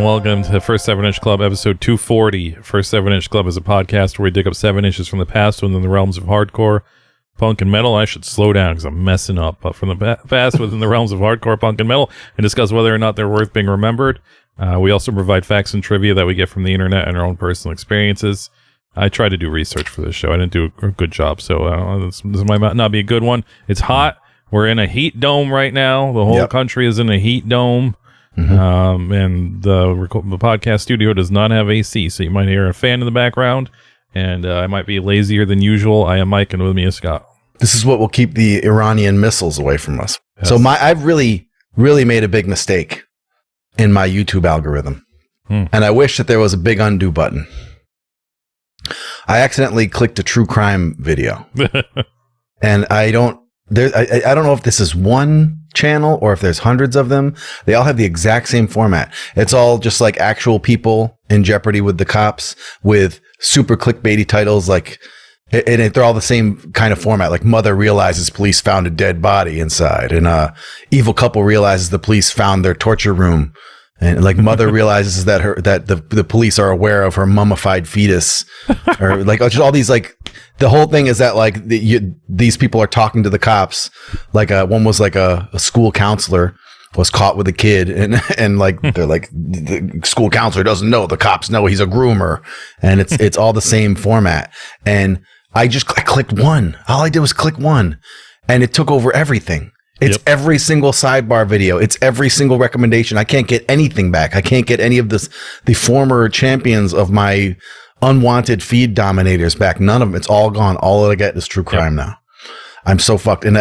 and welcome to the First 7-Inch Club, episode 240. First 7-Inch Club is a podcast where we dig up 7 inches from the past within the realms of hardcore, punk, and metal. I should slow down because I'm messing up. But from the past within the realms of hardcore, punk, and metal, and discuss whether or not they're worth being remembered. We also provide facts and trivia that we get from the internet and our own personal experiences. I tried to do research for this show. I didn't do a good job, so this might not be a good one. It's hot. We're in a heat dome right now. The whole country is in a heat dome. Mm-hmm. And the podcast studio does not have AC, so you might hear a fan in the background, and I might be lazier than usual. I am Mike, and with me is Scott. This is what will keep the Iranian missiles away from us. Yes. So I've really made a big mistake in my YouTube algorithm, and I wish that there was a big undo button. I accidentally clicked a true crime video, and I don't know if this is one channel or if there's hundreds of them. They all have the exact same format. It's all just like actual people in jeopardy with the cops with super clickbaity titles, like, and they're all the same kind of format. Like, mother realizes police found a dead body inside, and evil couple realizes the police found their torture room, and like mother realizes that the police are aware of her mummified fetus, or like just all these, like, the whole thing is that like these people are talking to the cops. Like one was like a school counselor was caught with a kid, and like they're like, the school counselor doesn't know, the cops know he's a groomer, and it's all the same format. And I clicked one. All I did was click one, and it took over everything. It's every single sidebar video. It's every single recommendation. I can't get anything back. I can't get any of the former champions of my unwanted feed dominators back. None of them. It's all gone. All I get is true crime now. I'm so fucked. And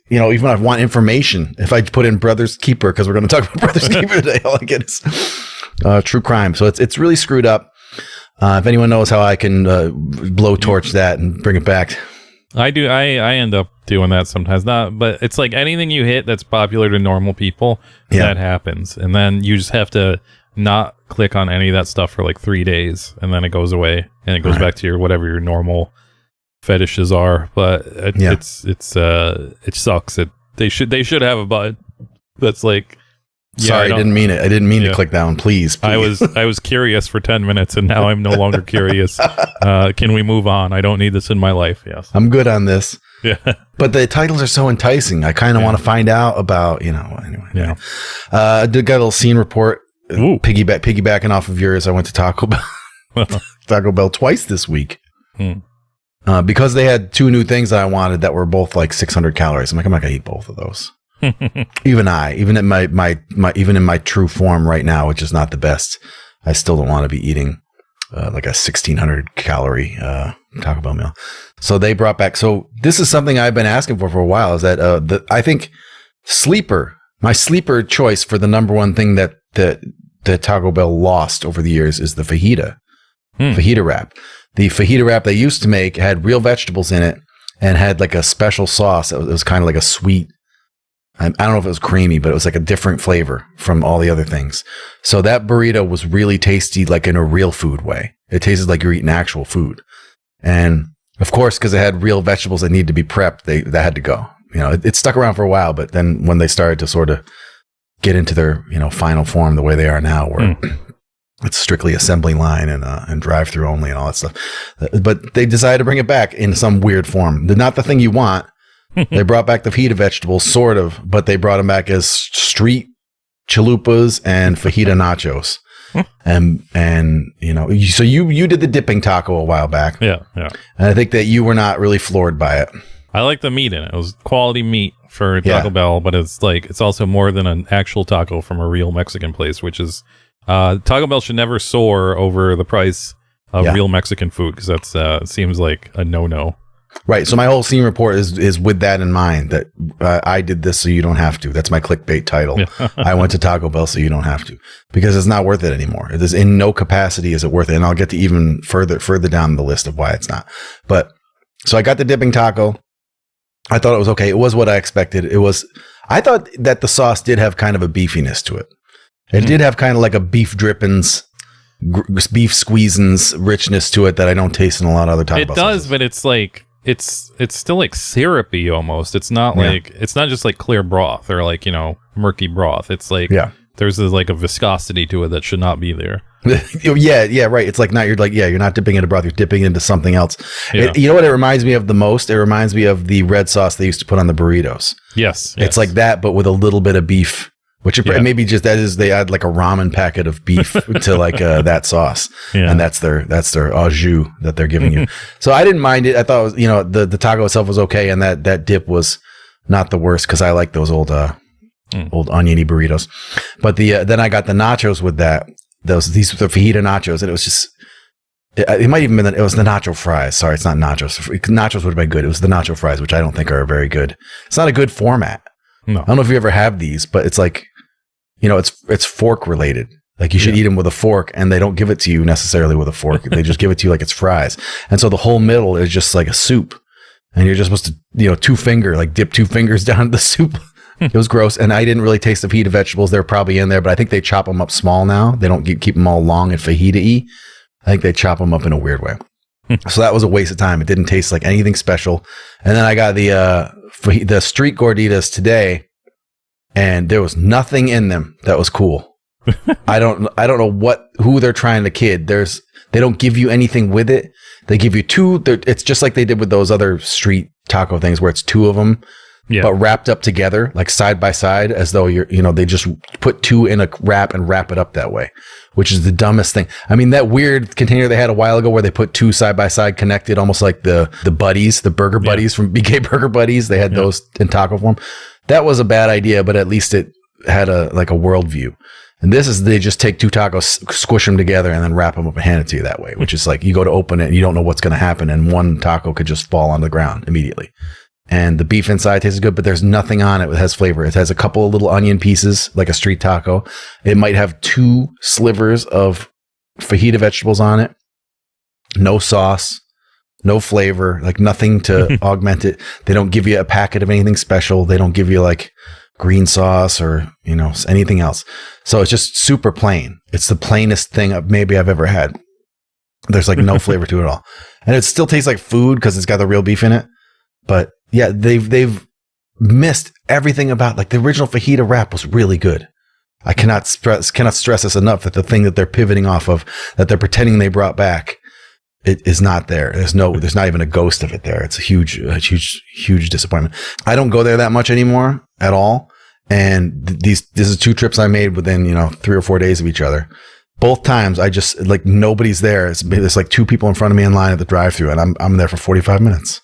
even if I want information, if I put in Brothers Keeper, because we're going to talk about Brothers Keeper today, all I get is true crime. So it's really screwed up. If anyone knows how I can blowtorch that and bring it back. I do. I end up doing that sometimes. But it's like anything you hit that's popular to normal people, that happens. And then you just have to not click on any of that stuff for like 3 days, and then it goes away, and it goes back to whatever your normal fetishes are. But it sucks. They should have a button that's like, sorry, I didn't mean it. I didn't mean to click that one. Please. I was curious for 10 minutes, and now I'm no longer curious. Can we move on? I don't need this in my life. Yes, I'm good on this. Yeah, but the titles are so enticing. I kind of want to find out about, anyway. Yeah. I did got a little scene report. Piggybacking off of yours, I went to Taco Bell twice this week because they had 2 new things that I wanted that were both like 600 calories. I'm like, I'm not gonna eat both of those. even in my true form right now, which is not the best, I still don't want to be eating like a 1600 calorie Taco Bell meal. So they brought back. So this is something I've been asking for a while. Is that I think my sleeper choice for the number one thing that Taco Bell lost over the years is the fajita wrap. The fajita wrap they used to make had real vegetables in it and had like a special sauce. It was kind of like a sweet, I don't know if it was creamy, but it was like a different flavor from all the other things. So that burrito was really tasty, like in a real food way. It tasted like you're eating actual food. And of course, because it had real vegetables that needed to be prepped, that had to go. It stuck around for a while, but then when they started to sort of get into their, final form the way they are now, where it's strictly assembly line and drive through only and all that stuff. But they decided to bring it back in some weird form. Not the thing you want. They brought back the fajita vegetables, sort of, but they brought them back as street chalupas and fajita nachos. And so you did the dipping taco a while back. Yeah. And I think that you were not really floored by it. I like the meat in it. It was quality meat for Taco Bell, but it's also more than an actual taco from a real Mexican place, which is Taco Bell should never soar over the price of real Mexican food, because that's seems like a no-no. Right. So my whole scene report is with that in mind, that I did this so you don't have to. That's my clickbait title. I went to Taco Bell so you don't have to, because it's not worth it anymore. It is in no capacity is it worth it. And I'll get to even further down the list of why it's not. But so I got the dipping taco. I thought it was okay. It was what I expected. I thought that the sauce did have kind of a beefiness to it. It did have kind of like a beef drippings, beef squeezins richness to it that I don't taste in a lot of other Taco Bell sauces. But it's like, it's still like syrupy almost. It's not like, it's not just like clear broth or like, murky broth. It's like There's like a viscosity to it that should not be there. yeah, right. It's like you're not dipping into broth, you're dipping into something else. Yeah. You know what it reminds me of the most? It reminds me of the red sauce they used to put on the burritos. Yes. It's like that, but with a little bit of beef. Which maybe just they add like a ramen packet of beef to like that sauce, and that's their au jus that they're giving you. So I didn't mind it. I thought it was, the taco itself was okay, and that dip was not the worst because I like those old oniony burritos. But then I got the nachos with that. These were the fajita nachos, and it was just it might even been it was the nacho fries. Sorry, it's not nachos. Nachos would have been good. It was the nacho fries, which I don't think are very good. It's not a good format. No. I don't know if you ever have these, but it's like, it's fork related. Like you should eat them with a fork, and they don't give it to you necessarily with a fork. They just give it to you like it's fries. And so the whole middle is just like a soup, and you're just supposed to, dip 2 fingers down into the soup. It was gross. And I didn't really taste the fajita vegetables. They're probably in there, but I think they chop them up small now. They don't keep them all long and fajita-y. I think they chop them up in a weird way. So that was a waste of time. It didn't taste like anything special. And then I got the street gorditas today, and there was nothing in them that was cool. I don't know who they're trying to kid. They don't give you anything with it. They give you 2. It's just like they did with those other street taco things where it's 2 of them, but wrapped up together, like side by side, as though they just put 2 in a wrap and wrap it up that way, which is the dumbest thing. I mean, that weird container they had a while ago where they put 2 side by side connected, almost like the buddies, the burger buddies from BK Burger Buddies. They had those in taco form. That was a bad idea, but at least it had a worldview. And they just take 2 tacos, squish them together, and then wrap them up and hand it to you that way, which is like you go to open it and you don't know what's going to happen, and 1 taco could just fall on the ground immediately. And the beef inside tastes good, but there's nothing on it that has flavor. It has a couple of little onion pieces, like a street taco. It might have 2 slivers of fajita vegetables on it. No sauce, no flavor, like nothing to augment it. They don't give you a packet of anything special. They don't give you like green sauce or, anything else. So it's just super plain. It's the plainest thing maybe I've ever had. There's like no flavor to it at all. And it still tastes like food because it's got the real beef in it. But yeah, they've missed everything about, like, the original fajita wrap was really good. I cannot stress this enough that the thing that they're pivoting off of, that they're pretending they brought back, it is not there. There's not even a ghost of it there. It's a huge disappointment. I don't go there that much anymore at all. And this is 2 trips I made within 3 or 4 days of each other. Both times I just, like, nobody's there. There's like 2 people in front of me in line at the drive-thru, and I'm there for 45 minutes.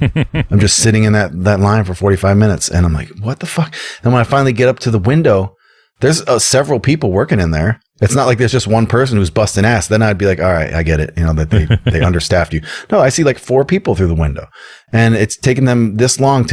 I'm just sitting in that line for 45 minutes, and I'm like, what the fuck? And when I finally get up to the window, there's several people working in there. It's not like there's just one person who's busting ass. Then I'd be like, all right, I get it. That they understaffed you. No, I see like 4 people through the window, and it's taken them this long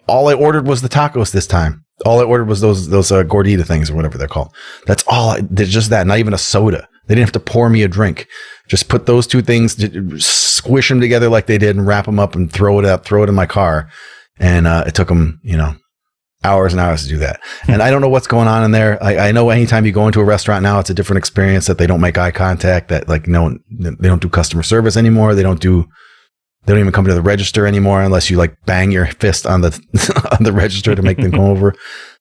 all I ordered was the tacos this time. All I ordered was those gordita things or whatever they're called. That's all. Just that, not even a soda. They didn't have to pour me a drink. Just put those 2 things, squish them together like they did, and wrap them up and throw it in my car. And it took them, hours and hours to do that. And I don't know what's going on in there. I know anytime you go into a restaurant now, it's a different experience, that they don't make eye contact, that they don't do customer service anymore. They don't even come to the register anymore unless you like bang your fist on the on the register to make them come over.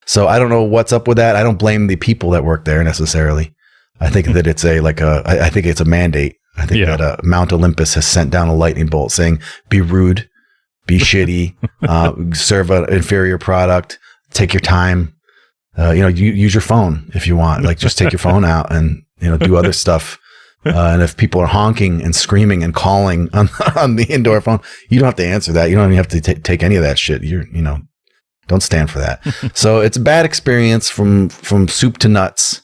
So I don't know what's up with that. I don't blame the people that work there necessarily. I think that it's I think it's a mandate. I think that Mount Olympus has sent down a lightning bolt saying, be rude, be shitty, serve an inferior product, take your time, use your phone if you want, like just take your phone out and, do other stuff. And if people are honking and screaming and calling on the indoor phone, you don't have to answer that. You don't even have to take any of that shit. Don't stand for that. So it's a bad experience from soup to nuts.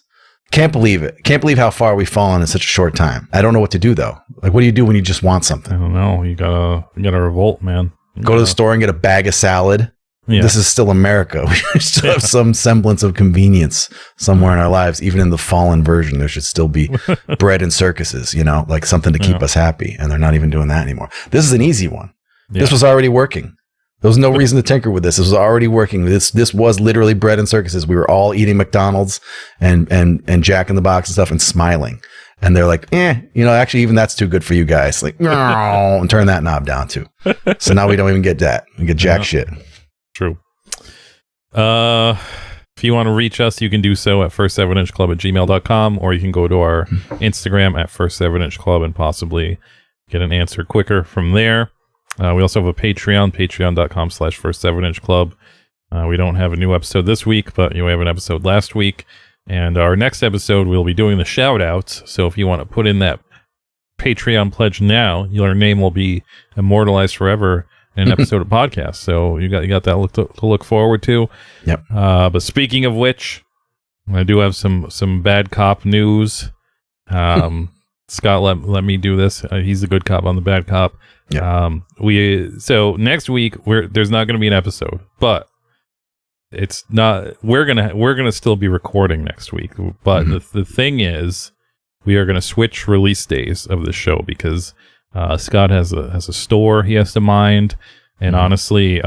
Can't believe it. Can't believe how far we've fallen in such a short time. I don't know what to do though. Like, what do you do when you just want something? I don't know. You gotta revolt, man. Go to the store and get a bag of salad. Yeah. This is still America. We still have some semblance of convenience somewhere in our lives. Even in the fallen version, there should still be bread and circuses, like something to keep us happy. And they're not even doing that anymore. This is an easy one. Yeah. This was already working. There was no reason to tinker with this. This was already working. This was literally bread and circuses. We were all eating McDonald's and Jack in the Box and stuff and smiling. And they're like, actually, even that's too good for you guys. Like, no, and turn that knob down too. So now we don't even get that. We get jack shit. True. Fajita if you want to reach us, you can do so at first7inchclub@gmail.com, or you can go to our Instagram at first7inchclub and possibly get an answer quicker from there. We also have a Patreon, patreon.com/first7inchclub. We don't have a new episode this week, but we have an episode last week. And our next episode, we'll be doing the shout-outs. So if you want to put in that Patreon pledge now, your name will be immortalized forever in an episode of podcast. So you got that to look forward to. Yep. But speaking of which, I do have some bad cop news. Scott let me do this. He's the good cop. I'm the bad cop. Yep. So next week there's not going to be an episode, but it's not. We're gonna still be recording next week. But the thing is, we are gonna switch release days of the show because Scott has a store he has to mind, and honestly,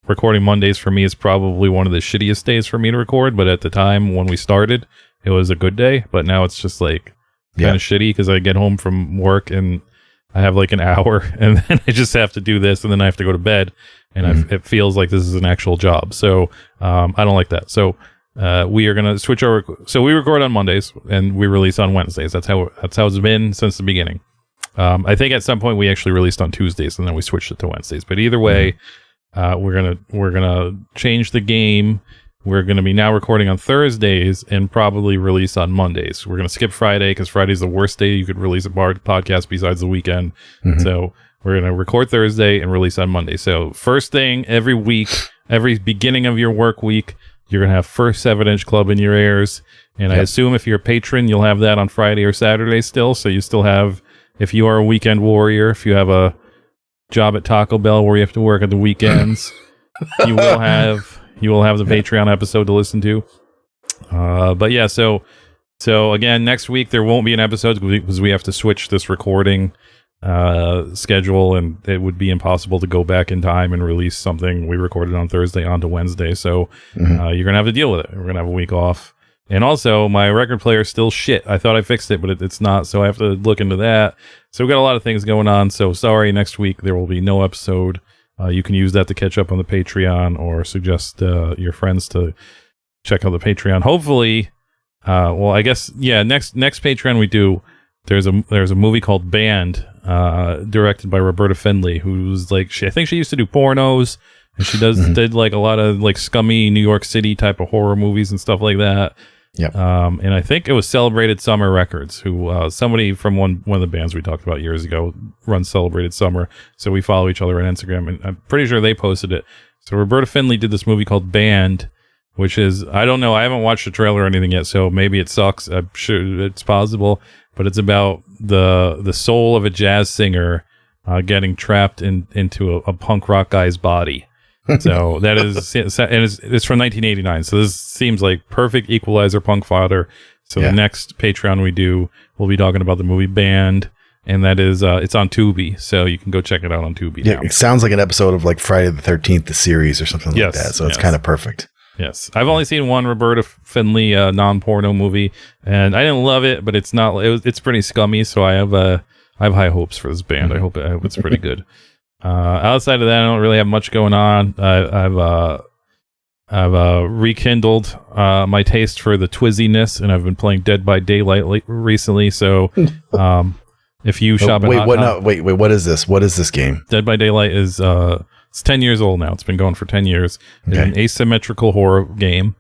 recording Mondays for me is probably one of the shittiest days for me to record. But at the time when we started, it was a good day. But now it's just like kind of shitty because I get home from work and I have like an hour, and then I just have to do this, and then I have to go to bed. And it feels like this is an actual job. So I don't like that. So we are going to switch our... So we record on Mondays and we release on Wednesdays. That's how it's been since the beginning. I think at some point we actually released on Tuesdays and then we switched it to Wednesdays. But either way, we're gonna change the game. We're going to be now recording on Thursdays and probably release on Mondays. We're going to skip Friday because Friday's the worst day you could release a podcast besides the weekend. So we're going to record Thursday and release on Monday. So first thing every week, every beginning of your work week, you're going to have First 7-Inch Club in your ears. And I assume if you're a patron, you'll have that on Friday or Saturday still. So you still have, if you are a weekend warrior, if you have a job at Taco Bell where you have to work at the weekends, you will have the Patreon episode to listen to. But yeah, so again, next week there won't be an episode because we have to switch this recording schedule, and it would be impossible to go back in time and release something we recorded on Thursday onto Wednesday. So you're gonna have to deal with it. We're gonna have a week off. And also, my record player is still shit. I thought I fixed it, but it's not, so I have to look into that. So we've got a lot of things going on. So sorry, next week there will be no episode. You can use that to catch up on the Patreon, or suggest your friends to check out the Patreon. Hopefully, I guess next Patreon we do. There's a movie called Band, directed by Roberta Findlay, who's like I think she used to do pornos, and she did like a lot of like scummy New York City type of horror movies and stuff like that. Yep. And I think it was Celebrated Summer Records, who somebody from one of the bands we talked about years ago runs Celebrated Summer. So we follow each other on Instagram, and I'm pretty sure they posted it. So Roberta Findlay did this movie called Band, which is, I don't know, I haven't watched the trailer or anything yet, so maybe it sucks. I'm sure it's possible, but it's about the soul of a jazz singer getting trapped into a punk rock guy's body. So that is, and it's from 1989. So this seems like perfect equalizer punk fodder. So the next Patreon we do, we'll be talking about the movie Band, and that is it's on Tubi, so you can go check it out on Tubi. Yeah, now. It sounds like an episode of like Friday the 13th, the series, or something like that. So it's kind of perfect. Yes, I've only seen one Roberta Findlay non-porno movie, and I didn't love it, but it's not. It's pretty scummy, so I have high hopes for this Band. I hope it's pretty good. Outside of that, I don't really have much going on. I've rekindled my taste for the twizziness, and I've been playing Dead by Daylight recently. So, if you shop at what is this? What is this game? Dead by Daylight is it's 10 years old now. It's been going for 10 years. It's an asymmetrical horror game,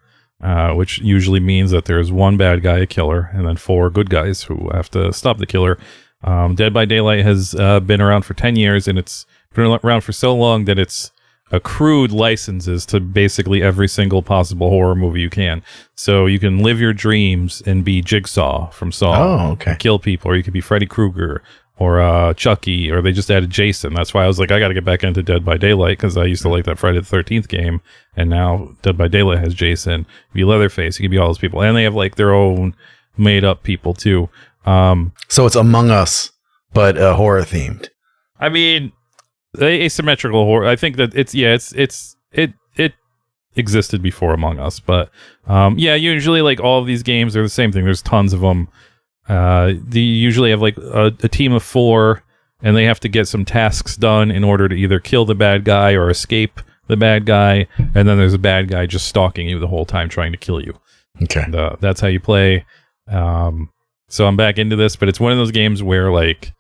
which usually means that there's one bad guy, a killer, and then 4 good guys who have to stop the killer. Dead by Daylight has been around for 10 years, and it's been around for so long that it's accrued licenses to basically every single possible horror movie you can. So you can live your dreams and be Jigsaw from Saw, kill people, or you could be Freddy Krueger or Chucky, or they just added Jason. That's why I was like, I got to get back into Dead by Daylight, because I used to like that Friday the 13th game, and now Dead by Daylight has Jason. You can be Leatherface, you can be all those people, and they have like their own made up people too. So it's Among Us, but horror themed. I mean, asymmetrical horror. I think that it existed before Among Us, but usually like all of these games are the same thing. There's tons of them. They usually have like a team of 4, and they have to get some tasks done in order to either kill the bad guy or escape the bad guy, and then there's a bad guy just stalking you the whole time trying to kill you. Okay. And, that's how you play. So I'm back into this, but it's one of those games where like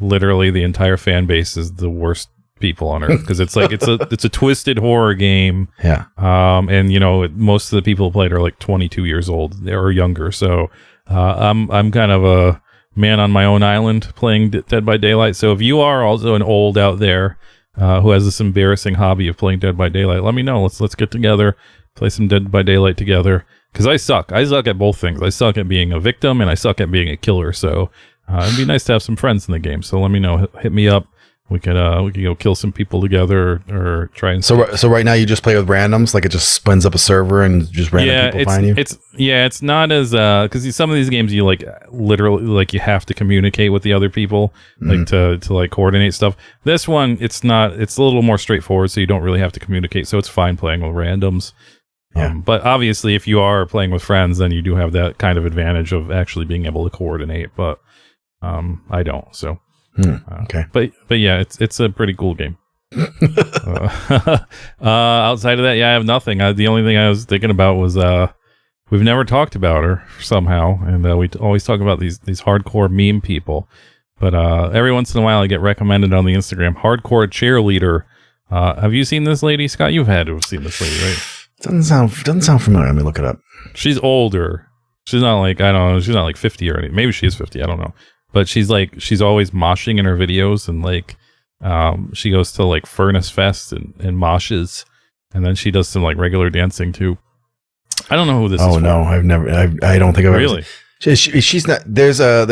literally the entire fan base is the worst people on earth, because it's like it's a twisted horror game. Yeah. And you know, most of the people who played are like 22 years old or younger. So I'm kind of a man on my own island playing Dead by Daylight. So if you are also an old out there who has this embarrassing hobby of playing Dead by Daylight, let me know. Let's get together, play some Dead by Daylight together. Because I suck at both things. I suck at being a victim, and I suck at being a killer. So it'd be nice to have some friends in the game. So let me know. Hit me up. We could go kill some people together, or try and. So right now you just play with randoms, like it just spins up a server and just random people find you. It's not as because some of these games you like literally like you have to communicate with the other people like to like coordinate stuff. This one it's not. It's a little more straightforward, so you don't really have to communicate. So it's fine playing with randoms. Yeah. But obviously, if you are playing with friends, then you do have that kind of advantage of actually being able to coordinate. But I don't. So okay. But yeah, it's a pretty cool game. Outside of that, yeah, I have nothing. The only thing I was thinking about was we've never talked about her somehow, and we always talk about these hardcore meme people. But every once in a while, I get recommended on the Instagram hardcore cheerleader. Have you seen this lady, Scott? You've had to have seen this lady, right? Doesn't sound familiar. Let me look it up. She's older. She's not like, I don't know, she's not like 50 or anything. Maybe she is 50, I don't know. But she's always moshing in her videos, and like she goes to like Furnace Fest and moshes, and then she does some like regular dancing too. I don't know who this is. Oh no, I've never. I don't think I've really. She's not. There's a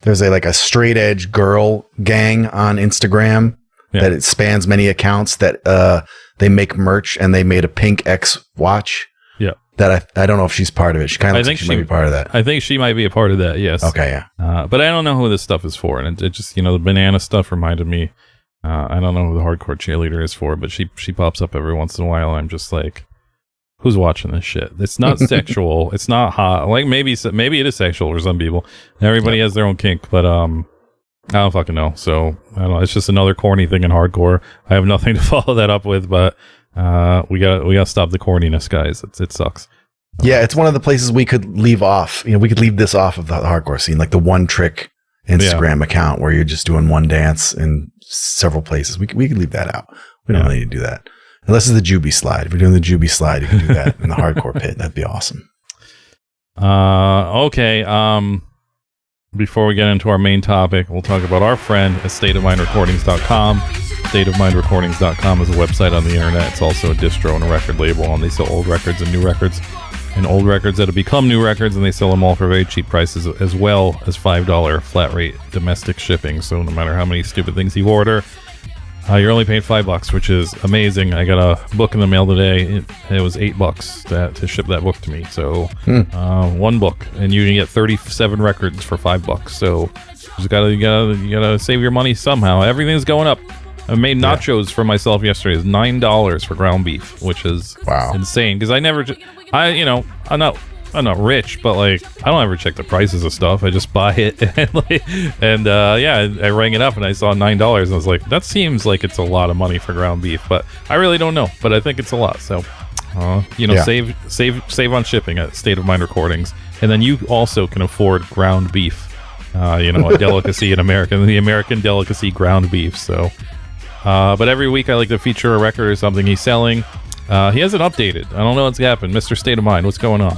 like a straight edge girl gang on Instagram that it spans many accounts that they make merch, and they made a pink X watch. Yeah. That I don't know if she's part of it. She kind of looks like she might be part of that. I think she might be a part of that. Yes. Okay. Yeah. But I don't know who this stuff is for, and it just the banana stuff reminded me. I don't know who the hardcore cheerleader is for, but she pops up every once in a while. And I'm just like, who's watching this shit? It's not sexual. It's not hot. Like maybe it is sexual for some people. Everybody has their own kink, but I don't fucking know. So I don't know. It's just another corny thing in hardcore. I have nothing to follow that up with, but we got to stop the corniness, guys. It sucks. Yeah, it's one of the places we could leave off. We could leave this off of the hardcore scene, like the one trick Instagram account where you're just doing one dance in several places. We could leave that out. We don't need to do that. Unless it's the Juby slide. If you're doing the Juby slide, you can do that in the hardcore pit. That'd be awesome. Okay. Before we get into our main topic, we'll talk about our friend at stateofmindrecordings.com. Stateofmindrecordings.com is a website on the internet. It's also a distro and a record label, and they sell old records and new records, and old records that have become new records, and they sell them all for very cheap prices, as well as $5 flat rate domestic shipping. So no matter how many stupid things you order, you're only paying $5, which is amazing. I got a book in the mail today. It was $8 to ship that book to me. So one book, and you can get 37 records for $5. So you gotta save your money somehow. Everything's going up. I made nachos for myself yesterday. It's $9 for ground beef, which is insane. Because I'm not rich, but like I don't ever check the prices of stuff. I just buy it, I rang it up and I saw $9, and I was like, that seems like it's a lot of money for ground beef, but I really don't know. But I think it's a lot. So, save on shipping at State of Mind Recordings, and then you also can afford ground beef. A delicacy in America, the American delicacy, ground beef. So, but every week I like to feature a record or something he's selling. He hasn't updated. I don't know what's happened. Mr. State of Mind, what's going on?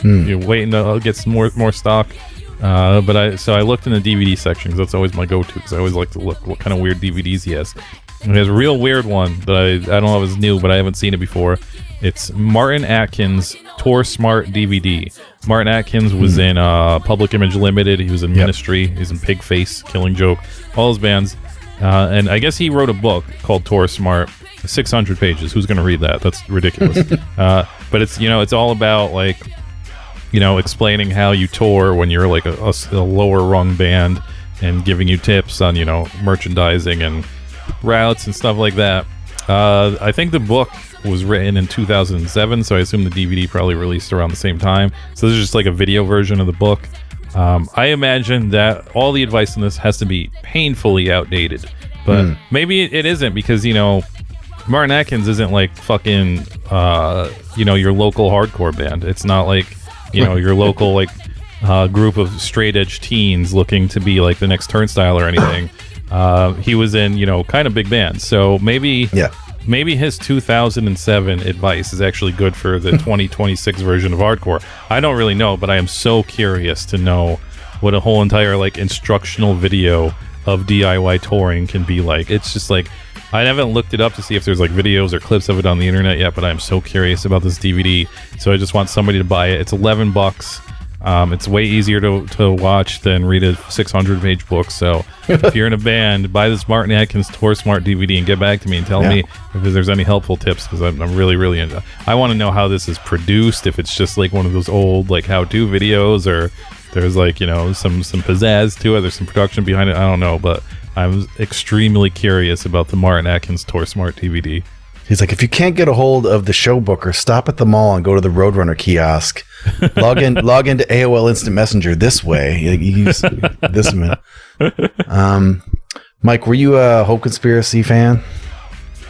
You're waiting to get some more stock. But I looked in the DVD section, because that's always my go-to, because I always like to look what kind of weird DVDs he has. And he has a real weird one that I don't know if it's new, but I haven't seen it before. It's Martin Atkins Tour Smart DVD. Martin Atkins was in Public Image Limited. He was in Ministry. He's in Pigface, Killing Joke, all his bands. And I guess he wrote a book called Tour Smart. 600 pages. Who's going to read that? That's ridiculous. But it's all about like, explaining how you tour when you're like a lower rung band, and giving you tips on, merchandising and routes and stuff like that. I think the book was written in 2007, so I assume the DVD probably released around the same time. So this is just like a video version of the book. I imagine that all the advice in this has to be painfully outdated, But maybe it isn't because, Martin Atkins isn't like fucking, your local hardcore band. It's not like, your local like group of straight edge teens looking to be like the next Turnstile or anything. He was in, kind of big bands. So maybe his 2007 advice is actually good for the 2026 version of hardcore. I don't really know, but I am so curious to know what a whole entire like instructional video of DIY touring can be like. It's just like, I haven't looked it up to see if there's like videos or clips of it on the internet yet, but I'm so curious about this DVD. So I just want somebody to buy it. It's $11. It's way easier to watch than read a 600-page book. So if you're in a band, buy this Martin Atkins Tour Smart DVD and get back to me and tell me if there's any helpful tips, because I'm really, really into it. I want to know how this is produced, if it's just like one of those old like how-to videos, or there's like, some pizzazz to it, there's some production behind it. I don't know, but I'm extremely curious about the Martin Atkins Tour Smart DVD. He's like, if you can't get a hold of the show booker, stop at the mall and go to the Roadrunner kiosk. Log into AOL Instant Messenger this way. You use this minute. Mike, were you a Hope Conspiracy fan?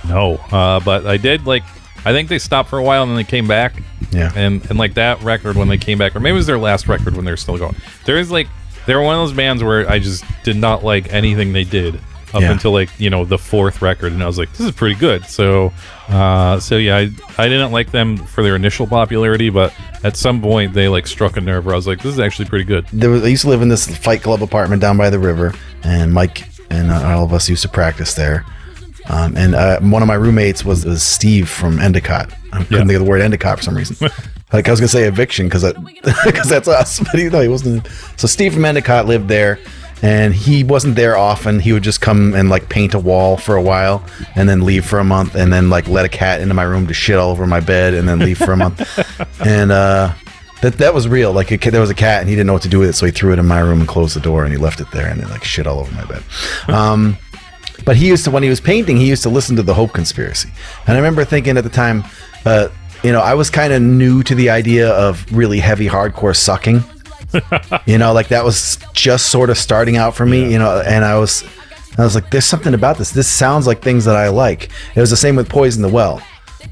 No, but I did like. I think they stopped for a while and then they came back. Yeah, and like that record when they came back, or maybe it was their last record when they're still going. They were one of those bands where I just did not like anything they did up until like the fourth record, and I was like, this is pretty good. So I didn't like them for their initial popularity, but at some point they like struck a nerve where I was like, this is actually pretty good. I used to live in this Fight Club apartment down by the river, and Mike and all of us used to practice there. And one of my roommates was Steve from Endicott. I couldn't think of the word Endicott for some reason. Like I was gonna say eviction because that's us, but he wasn't. So Steve from Endicott lived there. And he wasn't there often. He would just come and like paint a wall for a while and then leave for a month, and then like let a cat into my room to shit all over my bed and then leave for a month. And that was real. Like there was a cat and he didn't know what to do with it, so he threw it in my room and closed the door and he left it there and it like shit all over my bed. But when he was painting, he used to listen to the Hope Conspiracy. And I remember thinking at the time, I was kind of new to the idea of really heavy hardcore sucking. Like that was just sort of starting out for me, and I was like, there's something about this. This sounds like things that I like. It was the same with Poison the Well.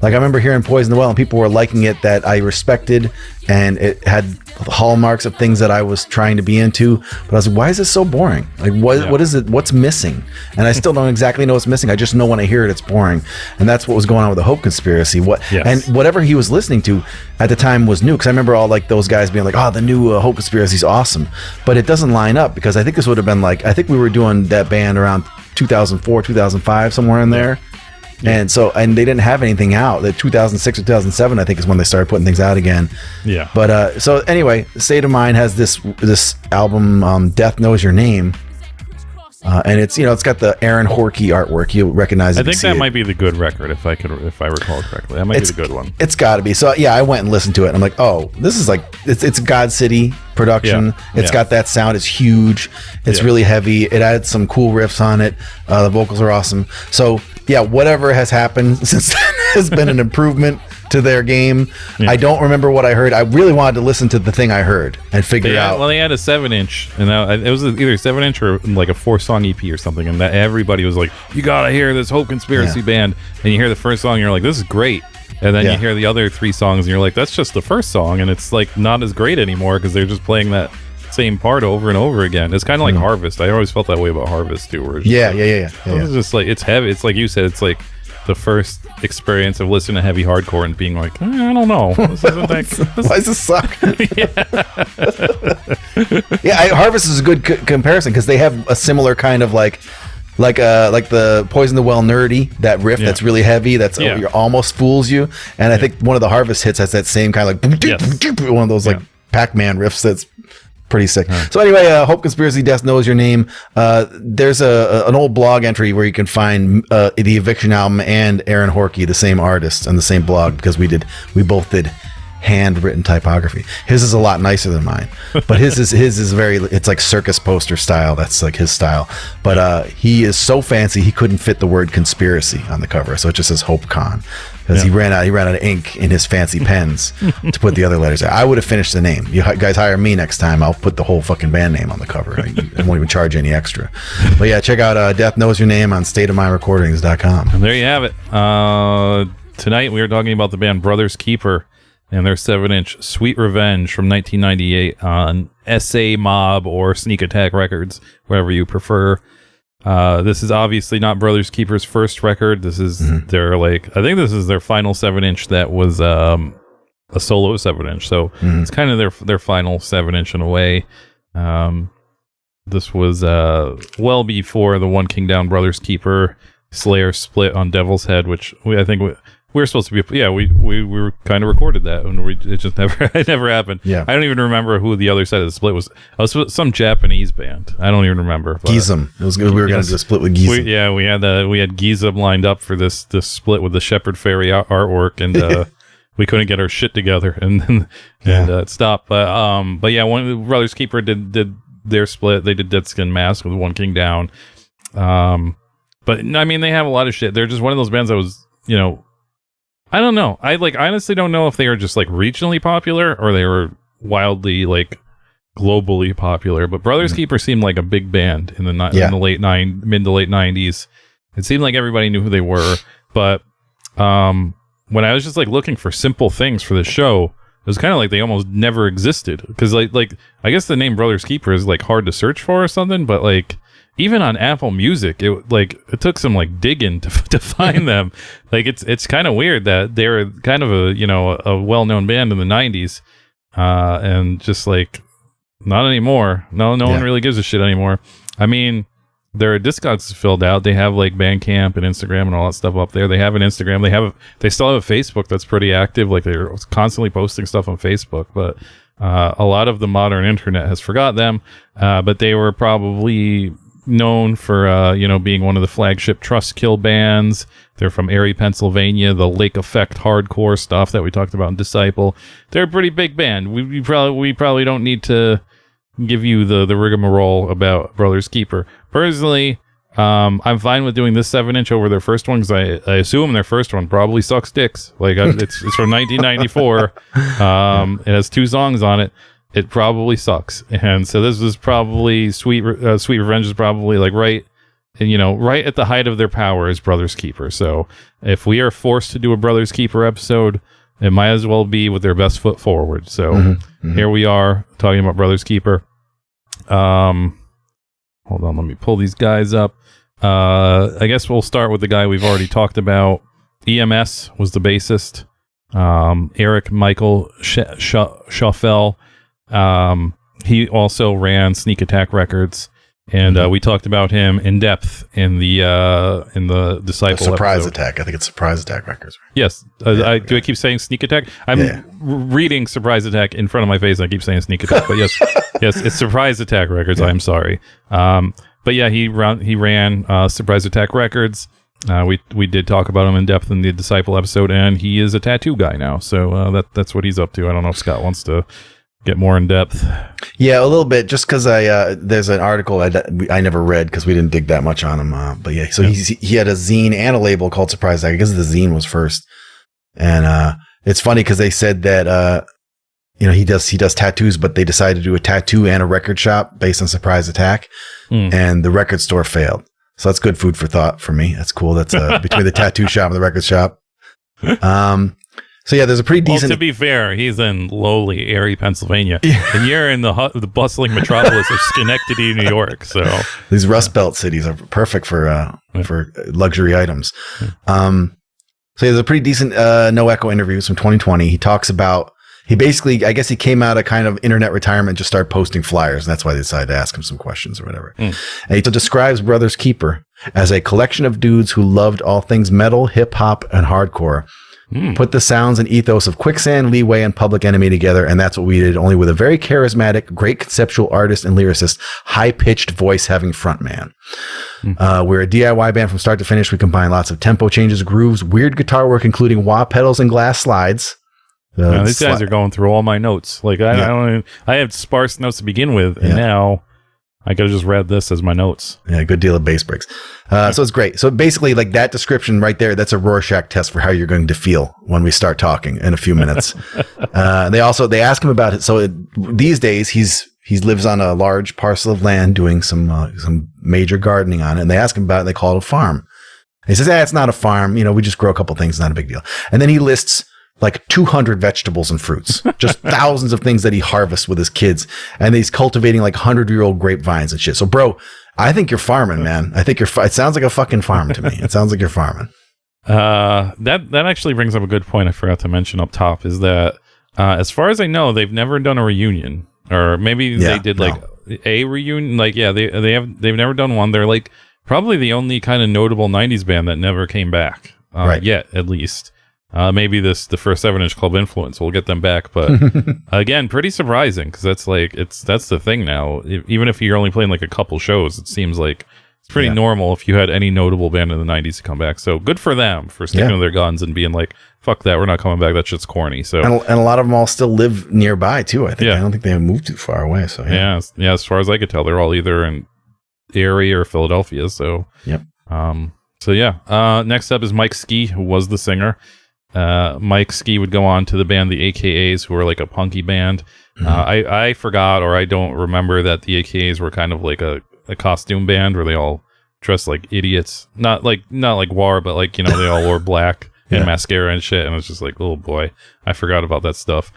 Like I remember hearing Poison the Well and people were liking it that I respected, and it had hallmarks of things that I was trying to be into. But I was like, why is this so boring? Like what is it? What's missing? And I still don't exactly know what's missing. I just know when I hear it, it's boring. And that's what was going on with the Hope Conspiracy. And whatever he was listening to at the time was new, because I remember all like those guys being like, oh, the new Hope Conspiracy is awesome. But it doesn't line up, because I think this would have been like, I think we were doing that band around 2004, 2005, somewhere in there. And they didn't have anything out. The 2006 or 2007, I think, is when they started putting things out again. Yeah. But so anyway, State of Mind has this album, Death Knows Your Name, and it's it's got the Aaron Horkey artwork. You recognize it. I think that might be the good record, if I recall correctly. That might be the good one. It's got to be. So yeah, I went and listened to it, and I'm like, oh, this is like it's God City production. It's got that sound. It's huge. It's really heavy. It had some cool riffs on it. The vocals are awesome. So yeah, whatever has happened since then has been an improvement to their game. I don't remember what I heard. I really wanted to listen to the thing I heard and figure out. Well, they had a 7-inch, and it was either 7-inch or like a 4-song EP or something, and that everybody was like, you gotta hear this Hope Conspiracy band. And you hear the first song, and you're like, this is great. And then you hear the other 3 songs, and you're like, that's just the first song, and it's like not as great anymore because they're just playing that same part over and over again. It's kind of like Harvest. I always felt that way about Harvest too. Where it's it's just like, it's heavy. It's like you said, it's like the first experience of listening to heavy hardcore and being like, I don't know, this isn't that. Why does this suck? Harvest is a good comparison because they have a similar kind of like the Poison the Well Nerdy, that riff that's really heavy, that's almost fools you. And I think one of the Harvest hits has that same kind of like one of those like Pac-Man riffs that's pretty sick. So anyway, Hope Conspiracy, Death Knows Your Name. There's an old blog entry where you can find the Eviction album and Aaron Horkey, the same artist, on the same blog, because we both did handwritten typography. His is a lot nicer than mine, but his is very, it's like circus poster style. That's like his style. But he is so fancy he couldn't fit the word conspiracy on the cover, so it just says Hope Con, because he ran out of ink in his fancy pens to put the other letters out. I would have finished the name. You guys hire me next time, I'll put the whole fucking band name on the cover. I won't even charge any extra. But yeah, check out Death Knows Your Name on stateofmindrecordings.com. And there you have it. Tonight we are talking about the band Brothers Keeper and their 7-inch Sweet Revenge from 1998 on SA Mob or Sneak Attack Records, whatever you prefer. This is obviously not Brothers Keeper's first record. This is their, like, I think this is their final 7-inch that was a solo 7-inch. So it's kind of their final 7-inch in a way. This was well before the One King Down Brothers Keeper Slayer split on Devil's Head, which I think we were supposed to be. Yeah, we were kind of recorded that, and it just never happened. Yeah, I don't even remember who the other side of the split was. It was some Japanese band. I don't even remember. Gizem. It was good. We were going to do a split with Gizem. We had Gizem lined up for this split with the Shepherd Fairy artwork, and we couldn't get our shit together, and it stopped. But yeah, one of the Brothers Keeper did their split. They did Dead Skin Mask with One King Down. But I mean, they have a lot of shit. They're just one of those bands that was, I don't know. I honestly don't know if they are just like regionally popular or they were wildly like globally popular. But Brothers Keeper seemed like a big band in the mid to late 90s. It seemed like everybody knew who they were. But when I was just like looking for simple things for the show, it was kind of like they almost never existed. Because like I guess the name Brothers Keeper is like hard to search for or something. But like, even on Apple Music, it took some like digging to find them. Like it's kind of weird that they were kind of a well-known band in the 90s, and just like not anymore. No one really gives a shit anymore. I mean, their Discogs is filled out. They have like Bandcamp and Instagram and all that stuff up there. They have an Instagram. They still have a Facebook that's pretty active. Like they're constantly posting stuff on Facebook, but a lot of the modern internet has forgot them. But they were probably known for being one of the flagship Trustkill bands. They're from Erie, Pennsylvania, the Lake Effect hardcore stuff that we talked about in Disciple. They're a pretty big band. We probably don't need to give you the rigmarole about Brothers Keeper. Personally, I'm fine with doing this 7-inch over their first one, because I assume their first one probably sucks dicks. Like it's from 1994. It has 2 songs on it. It probably sucks, and so this was probably Sweet Revenge is probably like right at the height of their power as Brothers Keeper. So if we are forced to do a Brothers Keeper episode, it might as well be with their best foot forward. So here we are talking about Brothers Keeper. Hold on, let me pull these guys up. I guess we'll start with the guy we've already talked about. EMS was the bassist. Eric Michael Schaffel. He also ran Sneak Attack Records, and we talked about him in depth in the Disciple Surprise episode. Attack. I think it's Surprise Attack Records. Yes. Do I keep saying Sneak Attack? I'm reading Surprise Attack in front of my face, and I keep saying Sneak Attack. But yes, it's Surprise Attack Records. I'm sorry. But yeah, he ran Surprise Attack Records. We did talk about him in depth in the Disciple episode, and he is a tattoo guy now. So that's what he's up to. I don't know if Scott wants to get more in depth. Yeah, a little bit, just because there's an article I never read because we didn't dig that much on him. But yeah, so he had a zine and a label called Surprise Attack. I guess the zine was first, and it's funny because they said that he does tattoos, but they decided to do a tattoo and a record shop based on Surprise Attack, and the record store failed. So that's good food for thought for me. That's cool. That's between the tattoo shop and the record shop. So yeah, there's a pretty decent. Well, to be fair, he's in lowly Erie, Pennsylvania, and you're in the bustling metropolis of Schenectady, New York. So these Rust Belt cities are perfect for luxury items. So yeah, there's a pretty decent No Echo interviews from 2020. He talks about he basically, I guess he came out of kind of internet retirement, just started posting flyers, and that's why they decided to ask him some questions or whatever. And he describes Brothers Keeper as a collection of dudes who loved all things metal, hip hop, and hardcore. Put the sounds and ethos of Quicksand, Leeway, and Public Enemy together, and that's what we did, only with a very charismatic, great conceptual artist and lyricist, high-pitched voice-having frontman. We're a DIY band from start to finish. We combine lots of tempo changes, grooves, weird guitar work, including wah pedals and glass slides. These guys are going through all my notes. Like I have sparse notes to begin with, and now I could have just read this as my notes. Yeah, a good deal of base breaks. So it's great. So basically, like that description right there, that's a Rorschach test for how you're going to feel when we start talking in a few minutes. They ask him about it. So these days he lives on a large parcel of land doing some major gardening on it. And they ask him about it. They call it a farm. And he says, it's not a farm. We just grow a couple things. It's not a big deal. And then he lists like 200 vegetables and fruits, just thousands of things that he harvests with his kids. And he's cultivating like 100-year-old grapevines and shit. So, bro, I think you're farming, man. I think it sounds like a fucking farm to me. It sounds like you're farming. That actually brings up a good point I forgot to mention up top is that, as far as I know, they've never done a reunion, or maybe they did like a reunion. Like, they've never done one. They're like probably the only kind of notable 90s band that never came back, yet, at least. Maybe the first 7-inch Club influence will get them back, but again, pretty surprising because that's the thing now. Even if you're only playing like a couple shows, it seems like it's pretty normal if you had any notable band in the 90s to come back. So good for them for sticking to their guns and being like, "Fuck that, we're not coming back. That shit's corny." So and a lot of them all still live nearby too. I think I don't think they have moved too far away. So yeah. As far as I could tell, they're all either in Erie or Philadelphia. So next up is Mike Ski, who was the singer. Mike Ski would go on to the band the AKAs, who were like a punky band. I forgot, or I don't remember that the AKAs were kind of like a costume band where they all dressed like idiots. Not like War, but like, they all wore black and mascara and shit. And it was just like, oh boy, I forgot about that stuff.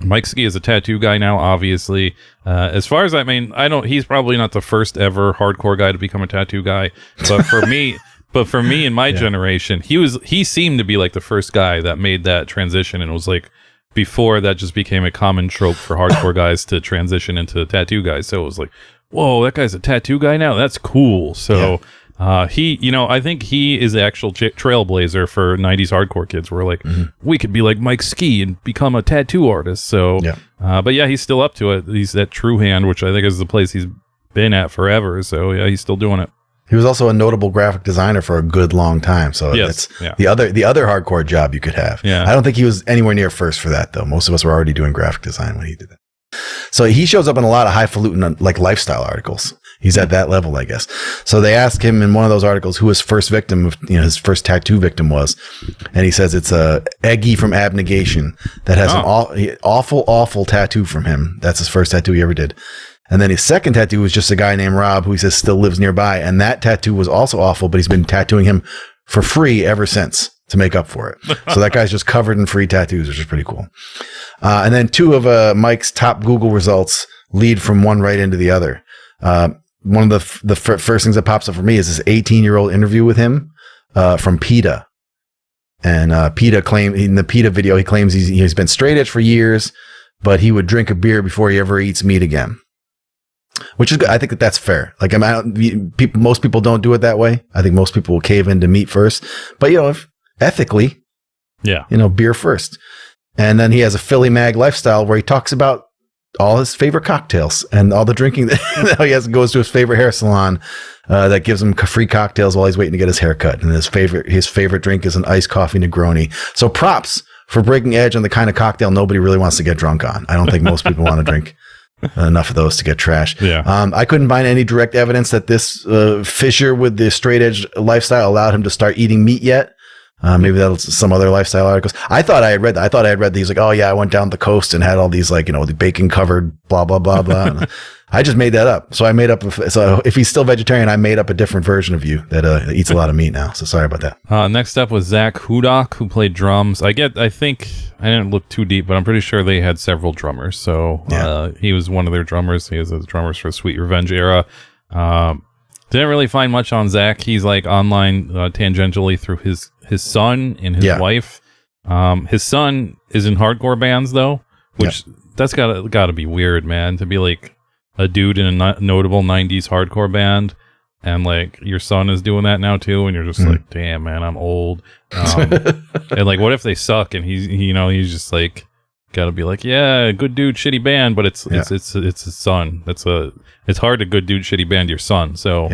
Mike Ski is a tattoo guy now, obviously. As far as he's probably not the first ever hardcore guy to become a tattoo guy, but for me, in my generation, he seemed to be like the first guy that made that transition, and it was like before that just became a common trope for hardcore guys to transition into tattoo guys. So it was like, whoa, that guy's a tattoo guy now? That's cool. So I think he is the actual trailblazer for 90s hardcore kids. We're like, we could be like Mike Ski and become a tattoo artist. So, but he's still up to it. He's at True Hand, which I think is the place he's been at forever. So yeah, he's still doing it. He was also a notable graphic designer for a good long time. So that's the other hardcore job you could have. Yeah. I don't think he was anywhere near first for that, though. Most of us were already doing graphic design when he did that. So he shows up in a lot of highfalutin like lifestyle articles. He's at that level, I guess. So they asked him in one of those articles who his first victim, his first tattoo victim was. And he says it's a Eggy from Abnegation that has an awful tattoo from him. That's his first tattoo he ever did. And then his second tattoo was just a guy named Rob, who he says still lives nearby. And that tattoo was also awful, but he's been tattooing him for free ever since to make up for it. So that guy's just covered in free tattoos, which is pretty cool. And then two of Mike's top Google results lead from one right into the other. One of the first things that pops up for me is this 18-year-old interview with him from PETA. And PETA claimed in the PETA video, he claims he's been straight edge for years, but he would drink a beer before he ever eats meat again. Which is good. I think that's fair. Like, most people don't do it that way. I think most people will cave into meat first. But, if ethically, beer first. And then he has a Philly Mag lifestyle where he talks about all his favorite cocktails and all the drinking that he goes to his favorite hair salon that gives him free cocktails while he's waiting to get his hair cut. And his favorite drink is an iced coffee Negroni. So props for breaking edge on the kind of cocktail nobody really wants to get drunk on. I don't think most people want to drink enough of those to get trashed. I couldn't find any direct evidence that this fissure with the straight edge lifestyle allowed him to start eating meat yet. Maybe that's some other lifestyle articles. I thought I had read that. I thought I had read these like, oh yeah, I went down the coast and had all these like, the bacon covered blah, blah, blah, blah. I just made that up. So so if he's still vegetarian, I made up a different version of you that eats a lot of meat now. So sorry about that. Next up was Zach Hudak, who played drums. I think I didn't look too deep, but I'm pretty sure they had several drummers. So he was one of their drummers. He was the drummers for Sweet Revenge era. Didn't really find much on Zach. He's like online tangentially through his son and his wife. His son is in hardcore bands though, which that's gotta be weird, man, to be like a dude in a notable 90s hardcore band and like your son is doing that now too, and you're just like, damn, man, I'm old. And like, what if they suck and he's just like gotta be like, yeah, good dude, shitty band, but it's his son. It's hard to good dude, shitty band your son. So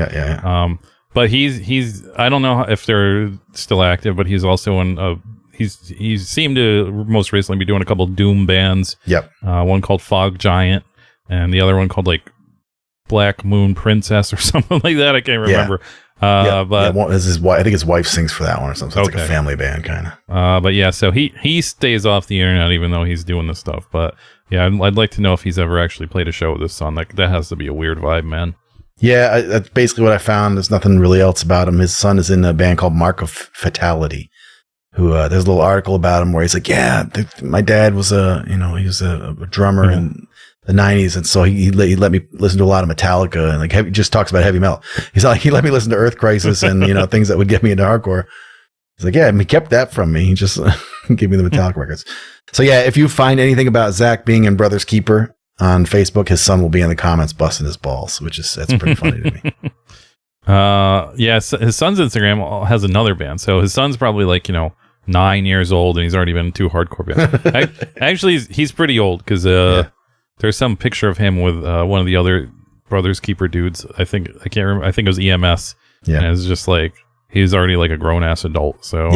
but he's I don't know if they're still active, but he's also he seemed to most recently be doing a couple of Doom bands. Yep. One called Fog Giant, and the other one called like Black Moon Princess or something like that. I can't remember. But this is why I think his wife sings for that one or something. It's like a family band kind of. But yeah, so he stays off the internet even though he's doing this stuff. But yeah, I'd like to know if he's ever actually played a show with his son. Like that has to be a weird vibe, man. Yeah, that's basically what I found. There's nothing really else about him. His son is in a band called Mark of Fatality. Who there's a little article about him where he's like, my dad was he was a drummer in the 90s, and so he let me listen to a lot of Metallica and like just talks about heavy metal. He's like, he let me listen to Earth Crisis and things that would get me into hardcore. He's like, he kept that from me. He just gave me the Metallica records. So yeah, if you find anything about Zach being in Brothers Keeper on Facebook, his son will be in the comments busting his balls, that's pretty funny to me. His son's Instagram has another band, so his son's probably like 9 years old, and he's already been in 2 hardcore bands. Actually, he's pretty old because there's some picture of him with one of the other Brothers Keeper dudes. I can't remember. I think it was EMS. Yeah, and it's just like he's already like a grown ass adult. So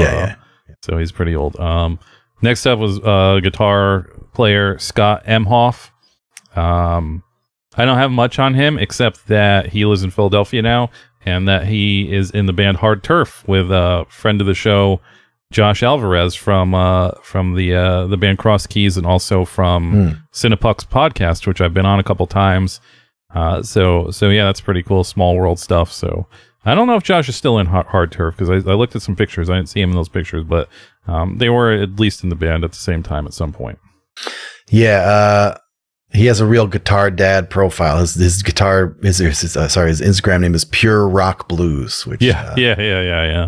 so he's pretty old. Next up was guitar player Scott Emhoff. I don't have much on him except that he lives in Philadelphia now, and that he is in the band Hard Turf with a friend of the show, Josh Alvarez from the band Cross Keys, and also from Cinepuck's podcast, which I've been on a couple times. So yeah, that's pretty cool. Small world stuff. So I don't know if Josh is still in Hard Turf because I looked at some pictures. I didn't see him in those pictures, but they were at least in the band at the same time at some point. Yeah. He has a real guitar dad profile. His Instagram name is Pure Rock Blues. Which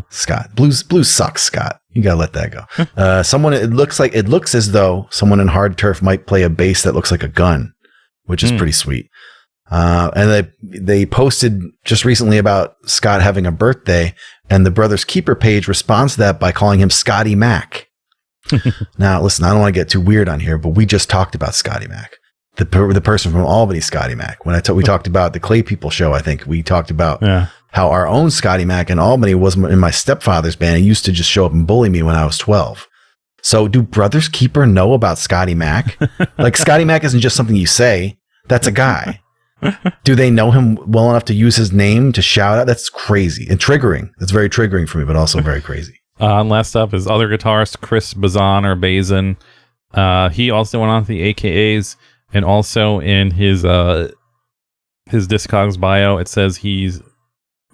Scott, blues sucks, Scott. You gotta let that go. It looks as though someone in Hard Turf might play a bass that looks like a gun, which is pretty sweet. And they posted just recently about Scott having a birthday, and the Brothers Keeper page responds to that by calling him Scotty Mac. Now, listen, I don't want to get too weird on here, but we just talked about Scotty Mac. The person from Albany, Scotty Mac. When we talked about the Clay People show, I think we talked about how our own Scotty Mac in Albany was in my stepfather's band. He used to just show up and bully me when I was 12. So do Brothers Keeper know about Scotty Mac? Like Scotty Mac isn't just something you say. That's a guy. Do they know him well enough to use his name to shout out? That's crazy and triggering. That's very triggering for me, but also very crazy. And last up is other guitarist Chris Bazan or Bazin. He also went on to the AKAs. And also in his Discogs bio, it says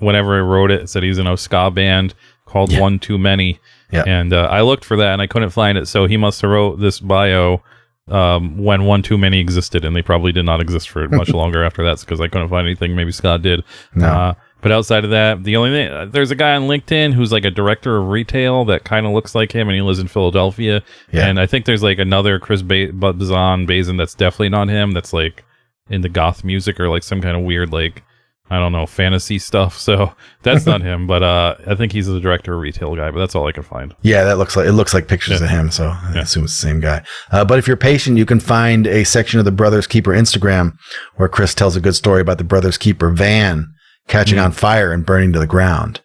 whenever I wrote it, it said he's in a ska band called One Too Many. Yeah. And I looked for that and I couldn't find it. So he must have wrote this bio when One Too Many existed, and they probably did not exist for much longer after that because I couldn't find anything. Maybe Scott did. No. But outside of that, the only thing, there's a guy on LinkedIn who's like a director of retail that kind of looks like him, and he lives in Philadelphia. Yeah. And I think there's like another Chris Bazin that's definitely not him. That's like into goth music or like some kind of weird, like, I don't know, fantasy stuff. So that's not him. But I think he's the director of retail guy. But that's all I can find. Yeah, it looks like pictures of him. So I assume it's the same guy. But if you're patient, you can find a section of the Brothers Keeper Instagram where Chris tells a good story about the Brothers Keeper van catching on fire and burning to the ground.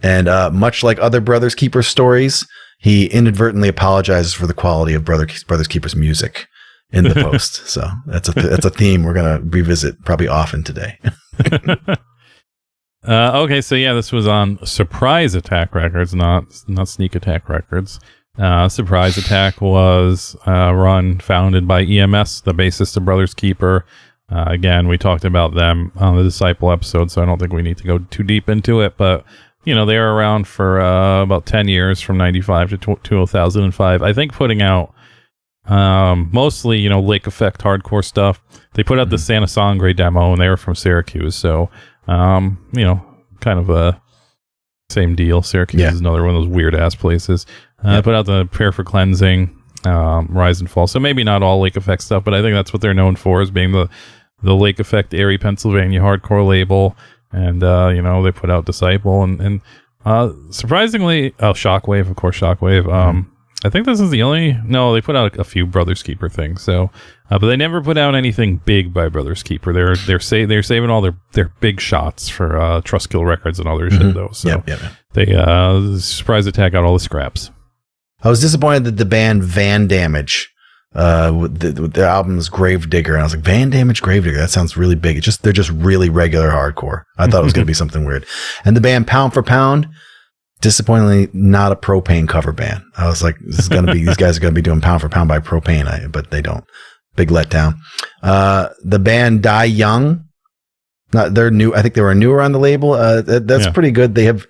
And much like other Brothers Keeper stories, he inadvertently apologizes for the quality of Brothers Keeper's music in the post. So that's a theme we're going to revisit probably often today. Okay, so yeah, this was on Surprise Attack Records, not Sneak Attack Records. Surprise Attack was founded by EMS, the bassist of Brothers Keeper. Again, we talked about them on the Disciple episode, so I don't think we need to go too deep into it. But, they were around for about 10 years, from 95 to 2005. I think putting out mostly, Lake Effect hardcore stuff. They put out the Santa Sangre demo, and they were from Syracuse. So, kind of a same deal. Syracuse is another one of those weird-ass places. Put out the Prayer for Cleansing, Rise and Fall. So maybe not all Lake Effect stuff, but I think that's what they're known for, as being the Lake Effect Erie, Pennsylvania hardcore label. And they put out Disciple and surprisingly, Shockwave, of course, Shockwave. I think this is the only. No, they put out a few Brothers Keeper things. So, but they never put out anything big by Brothers Keeper. They're saving all their big shots for Trustkill Records and other shit though. So they Surprise Attack got all the scraps. I was disappointed that the band Van Damage, the album is Gravedigger, and I was like, Van Damage Gravedigger, that sounds really big. They're just really regular hardcore. I thought it was going to be something weird. And the band Pound for Pound, disappointingly not a Propane cover band. I was like, these guys are going to be doing Pound for Pound by Propane, but they don't. Big letdown. The band Die Young, they're new. I think they were newer on the label. That's pretty good. They have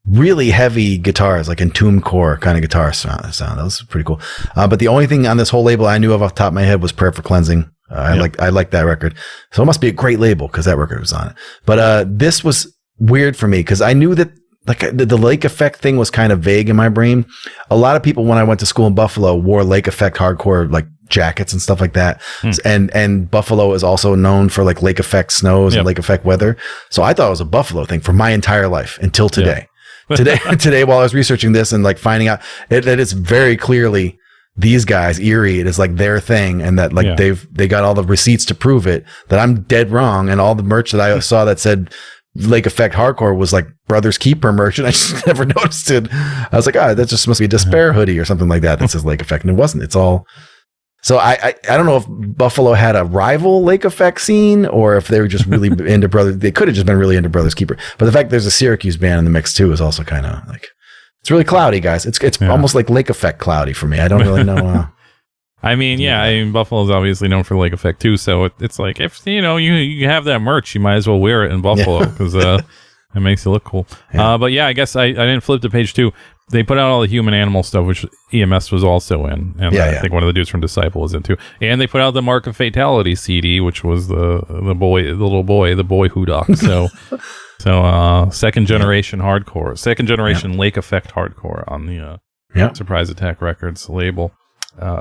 really heavy guitars, like Entombed Core kind of guitar sound. That was pretty cool. But the only thing on this whole label I knew of off the top of my head was Prayer for Cleansing. I like that record. So it must be a great label because that record was on it. But this was weird for me because I knew that like the Lake Effect thing was kind of vague in my brain. A lot of people when I went to school in Buffalo wore Lake Effect hardcore like jackets and stuff like that. And Buffalo is also known for like Lake Effect snows and Lake Effect weather. So I thought it was a Buffalo thing for my entire life until today. Today, while I was researching this and like finding out that it's very clearly these guys, Erie, it is like their thing, and that like they got all the receipts to prove it, that I'm dead wrong, and all the merch that I saw that said Lake Effect Hardcore was like Brothers Keeper merch, and I just never noticed it. I was like, that just must be a Despair hoodie or something like that says Lake Effect, and it wasn't. It's all. So I don't know if Buffalo had a rival Lake Effect scene or if they were just really into Brothers. They could have just been really into Brothers Keeper. But the fact there's a Syracuse band in the mix too is also kind of like, it's really cloudy, guys. It's almost like Lake Effect cloudy for me. I don't really know. I mean, Buffalo's obviously known for Lake Effect too. So it's like, if you have that merch, you might as well wear it in Buffalo because it makes it look cool. But yeah, I guess I didn't flip to page 2. They put out all the human animal stuff, which EMS was also in. And I think one of the dudes from Disciple was in too. And they put out the Mark of Fatality CD, which was the little boy Hudock. So second generation hardcore, second generation Lake Effect hardcore on the Surprise Attack Records label.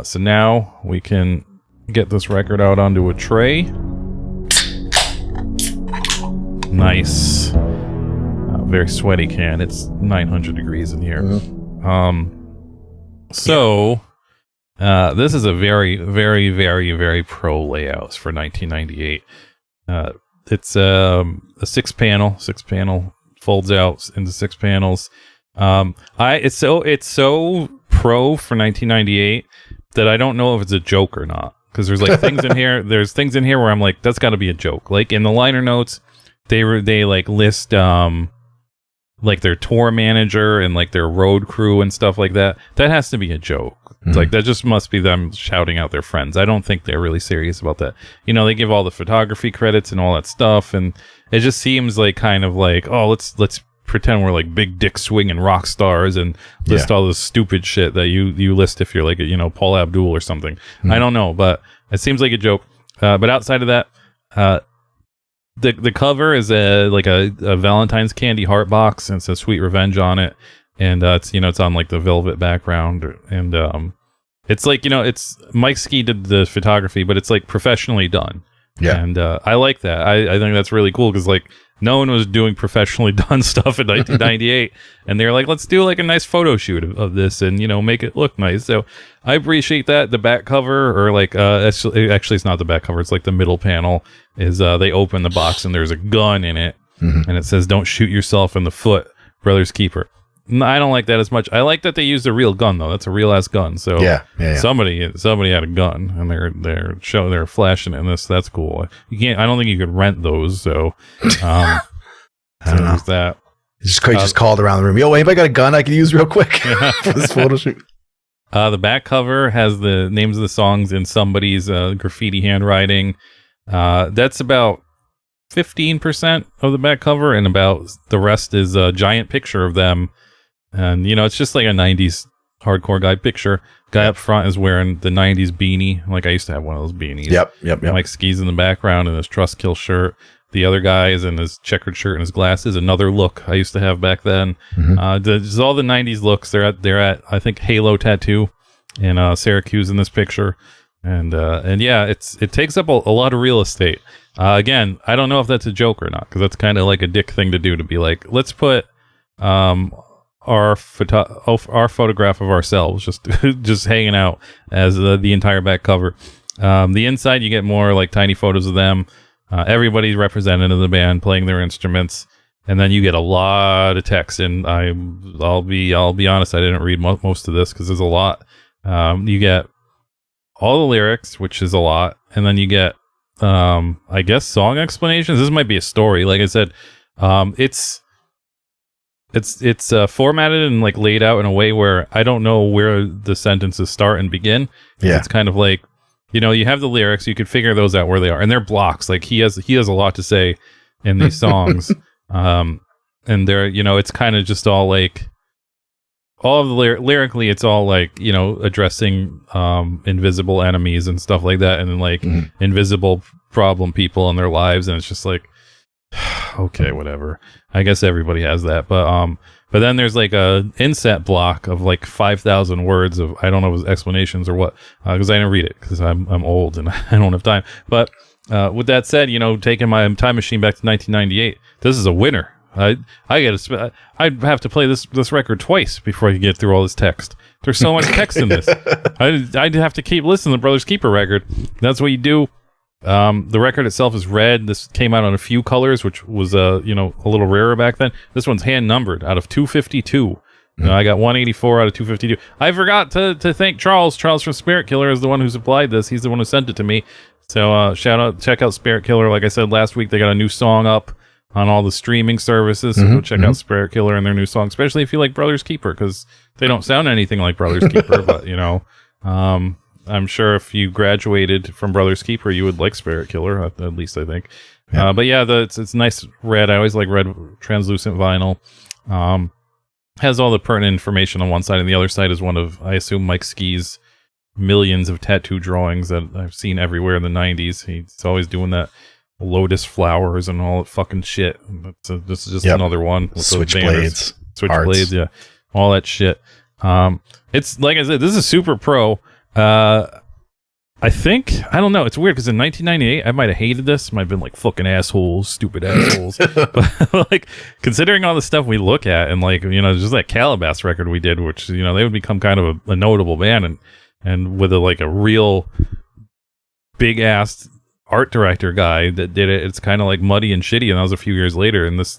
So now we can get this record out onto a tray. Nice. Very sweaty can. It's 900 degrees in here. So this is a very, very, very, very pro layout for 1998. It's a 6-panel folds out into 6 panels. It's so pro for 1998 that I don't know if it's a joke or not, because there's like things in here. There's things in here where I'm like, that's got to be a joke. Like in the liner notes, they like list like their tour manager and like their road crew and stuff like that. That has to be a joke. It's like, that just must be them shouting out their friends. I don't think they're really serious about that. They give all the photography credits and all that stuff, and it just seems like kind of like, oh, let's pretend we're like big dick swinging rock stars and list all this stupid shit that you list if you're like Paul Abdul or something. I don't know, but it seems like a joke. But outside of that, the cover is a Valentine's candy heart box, and it says Sweet Revenge on it, and it's on like the velvet background, and it's like it's Mike Ski did the photography, but it's like professionally done. And I like that. I think that's really cool because like no one was doing professionally done stuff in 1998, and they're like, let's do like a nice photo shoot of this and make it look nice. So I appreciate that. The back cover, or like actually it's not the back cover, it's like the middle panel is they open the box and there's a gun in it, and it says, "Don't shoot yourself in the foot, Brothers Keeper." I don't like that as much. I like that they used a real gun though. That's a real ass gun. So somebody had a gun, and they're flashing it in this. That's cool. I don't think you could rent those. So I don't know that. Just called around the room. Yo, anybody got a gun I can use real quick for this photo shoot? The back cover has the names of the songs in somebody's graffiti handwriting. That's about 15% of the back cover, and about the rest is a giant picture of them. And it's just like a 90s hardcore guy picture. Guy up front is wearing the 90s beanie. Like I used to have one of those beanies. Yep. Mike Ski's in the background in his Trustkill shirt. The other guy is in his checkered shirt and his glasses. Another look I used to have back then. Just all the 90s looks. They're at I think Halo Tattoo in Syracuse in this picture. And yeah, it takes up a lot of real estate. Again, I don't know if that's a joke or not, because that's kind of like a dick thing to do, to be like, let's put our photograph of ourselves just hanging out as the entire back cover. The inside, you get more like tiny photos of them. Everybody's represented in the band playing their instruments, and then you get a lot of text. And I'll be honest, I didn't read most of this because there's a lot. You get all the lyrics, which is a lot, and then you get I guess song explanations. This might be a story. Like I said, it's formatted and like laid out in a way where I don't know where the sentences start and begin. Yeah, it's kind of like, you know, you have the lyrics, you could figure those out where they are, and they're blocks. Like he has a lot to say in these songs, and they're, you know, it's kind of just all like all of the lyrically, it's all like, you know, addressing invisible enemies and stuff like that, and then like invisible problem people in their lives, and it's just like, okay, whatever. I guess everybody has that, but then there's like a inset block of like 5,000 words of, I don't know if it was explanations or what, because I didn't read it because I'm old and I don't have time. But with that said, you know, taking my time machine back to 1998, this is a winner. I'd have to play this record twice before I could get through all this text. There's so much text in this. I'd have to keep listening to the Brothers Keeper record. That's what you do. The record itself is red. This came out on a few colors, which was you know, a little rarer back then. This one's hand numbered out of 252. I got 184 out of 252. I forgot to thank Charles. Charles from Spirit Killer is the one who supplied this. He's the one who sent it to me. So check out Spirit Killer. Like I said last week, they got a new song up on all the streaming services. So go check out Spirit Killer and their new song, especially if you like Brothers Keeper, because they don't sound anything like Brothers Keeper, but you know, I'm sure if you graduated from Brothers Keeper, you would like Spirit Killer, at least I think. Yeah. But yeah, it's nice red. I always like red translucent vinyl. Has all the pertinent information on one side, and the other side is one of, I assume, Mike Ski's millions of tattoo drawings that I've seen everywhere in the 90s. He's always doing that lotus flowers and all that fucking shit. This is just another one. Switchblades. Switchblades, yeah. All that shit. It's, like I said, this is super pro. I think, I don't know, it's weird because in 1998 I might have hated this, might have been like, fucking assholes, stupid assholes. But like, considering all the stuff we look at, and like, you know, just that Calabas record we did, which, you know, they would become kind of a notable band, and with a real big ass art director guy that did it, it's kind of like muddy and shitty, and that was a few years later. And this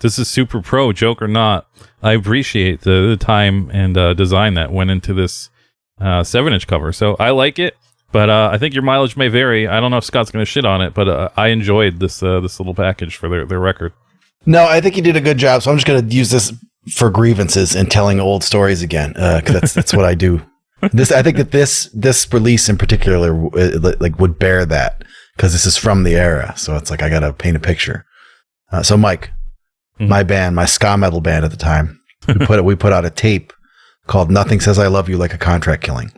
is super pro, joke or not. I appreciate the time and design that went into this 7-inch cover, so I like it. But I think your mileage may vary. I don't know if Scott's going to shit on it, but I enjoyed this little package for their record. No, I think you did a good job. So I'm just going to use this for grievances and telling old stories again, because that's what I do. I think that this release in particular would bear that, because this is from the era. So it's like I got to paint a picture. So Mike, my band, my ska metal band at the time, we put out a tape called "Nothing Says I Love You Like a Contract Killing."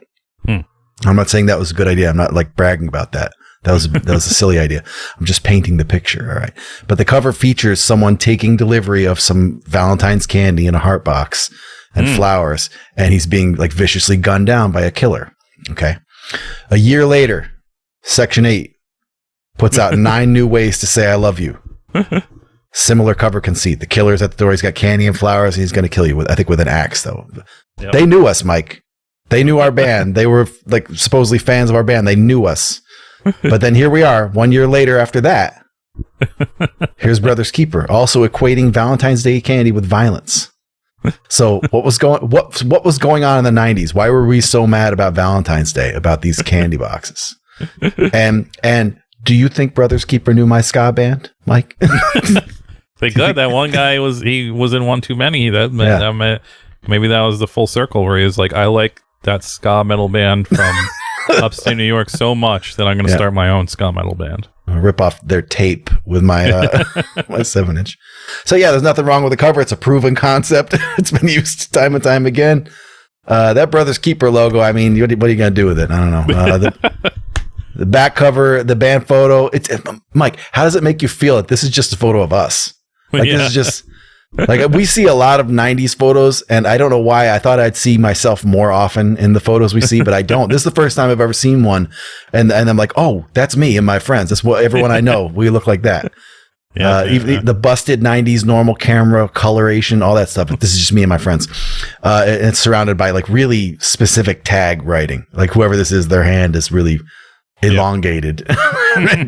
I'm not saying that was a good idea. I'm not like bragging about that. That was a silly idea. I'm just painting the picture. All right. But the cover features someone taking delivery of some Valentine's candy in a heart box and flowers, and he's being like viciously gunned down by a killer. Okay. A year later, Section 8 puts out 9 new ways to say I love you. Similar cover conceit. The killer's at the door. He's got candy and flowers, and he's going to kill you with an axe, though. Yep. They knew us, Mike. They knew our band. They were like supposedly fans of our band. They knew us. But then here we are 1 year later after that. Here's Brothers Keeper, also equating Valentine's Day candy with violence. So what was going on in the 90s? Why were we so mad about Valentine's Day, about these candy boxes? And do you think Brothers Keeper knew my ska band, Mike? They good. That one guy was in One Too Many. Maybe that was the full circle where he was like, I like that ska metal band from upstate New York so much that I'm going to start my own ska metal band. I'll rip off their tape with my my 7-inch. So yeah, there's nothing wrong with the cover. It's a proven concept. It's been used time and time again. That Brothers Keeper logo, I mean, what are you going to do with it? I don't know. The back cover, the band photo. Mike, how does it make you feel that this is just a photo of us? Like this is just... Like we see a lot of 90s photos, and I don't know why. I thought I'd see myself more often in the photos we see, but I don't. This is the first time I've ever seen one, and I'm like, oh, that's me and my friends. That's what everyone I know. We look like that. Even the busted 90s normal camera coloration, all that stuff. This is just me and my friends. It's surrounded by like really specific tag writing. Like whoever this is, their hand is really elongated,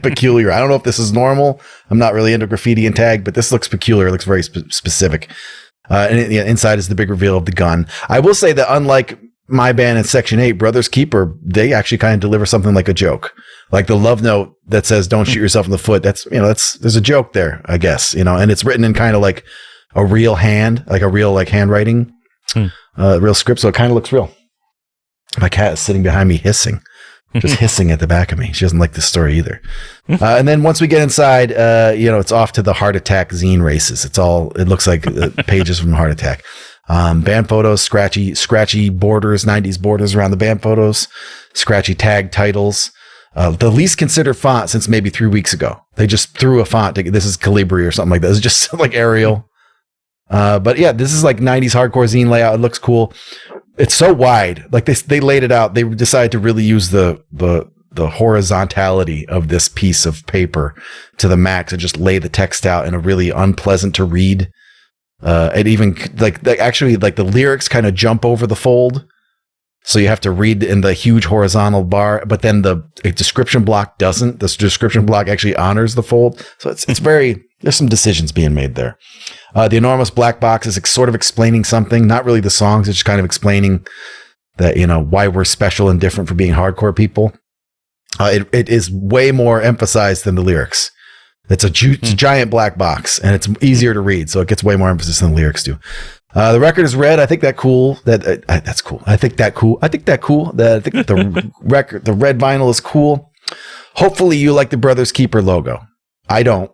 peculiar. I don't know if this is normal. I'm not really into graffiti and tag, but this looks peculiar. It looks very specific. Inside is the big reveal of the gun. I will say that unlike my band in Section 8, Brothers Keeper, they actually kind of deliver something like a joke. Like the love note that says, don't shoot yourself in the foot. There's a joke there, I guess, and it's written in kind of like a real hand, like a real like handwriting, real script. So it kind of looks real. My cat is sitting behind me hissing. Just hissing at the back of me. She doesn't like this story either. And then once we get inside, it's off to the Heart Attack zine races. It looks like pages from Heart Attack. Band photos, scratchy borders, 90s borders around the band photos, scratchy tag titles. The least considered font since maybe 3 weeks ago. They just threw a font. This is Calibri or something like that. It's just like Arial. But yeah, this is like 90s hardcore zine layout. It looks cool. It's so wide. Like they laid it out. They decided to really use the horizontality of this piece of paper to the max and just lay the text out in a really unpleasant to read. It even actually the lyrics kind of jump over the fold. So you have to read in the huge horizontal bar, but then the description block doesn't. This description block actually honors the fold. So it's very, there's some decisions being made there. The enormous black box is sort of explaining something, not really the songs. It's just kind of explaining that, why we're special and different for being hardcore people. It is way more emphasized than the lyrics. It's a giant black box and it's easier to read. So it gets way more emphasis than the lyrics do. The record is red. I think that's cool. That's cool. I think the record, the red vinyl is cool. Hopefully you like the Brothers Keeper logo. I don't.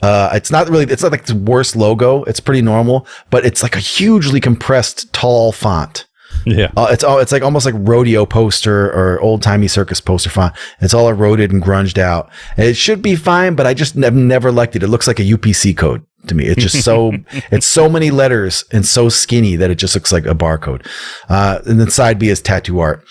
It's not like the worst logo. It's pretty normal, but it's like a hugely compressed, tall font. Yeah. It's like almost like rodeo poster or old timey circus poster font. It's all eroded and grunged out. And it should be fine, but I just never liked it. It looks like a UPC code to me. It's just it's so many letters and so skinny that it just looks like a barcode. And then side B is tattoo art.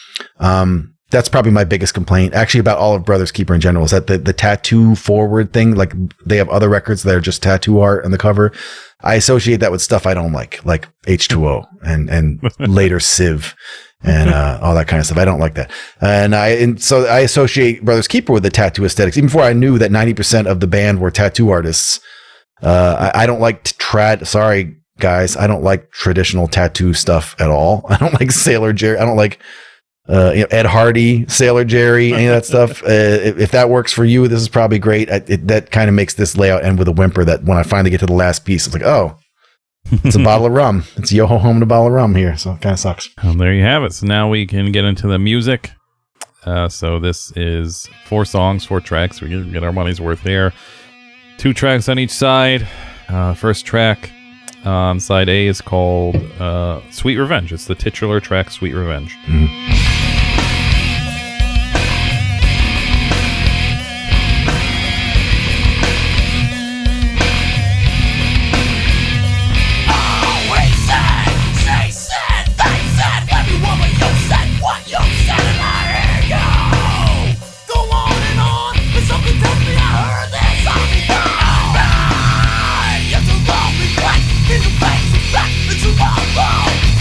That's probably my biggest complaint actually about all of Brothers Keeper in general is that the tattoo forward thing, like they have other records that are just tattoo art on the cover. I associate that with stuff I don't like H2O and later Civ and all that kind of stuff. I don't like that. And so I associate Brothers Keeper with the tattoo aesthetics, even before I knew that 90% of the band were tattoo artists. I don't like sorry guys, I don't like traditional tattoo stuff at all. I don't like Sailor Jerry. I don't like Ed Hardy, Sailor Jerry, any of that stuff. If that works for you, this is probably great. That kind of makes this layout end with a whimper that when I finally get to the last piece, it's like, oh, it's a bottle of rum. It's yo ho home and a bottle of rum here. So it kind of sucks. Well, there you have it. So now we can get into the music. So this is 4 songs, 4 tracks. We get our money's worth there. 2 tracks on each side. First track on side A is called Sweet Revenge. It's the titular track, Sweet Revenge. Mm-hmm.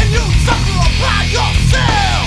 And you suffer upon yourself.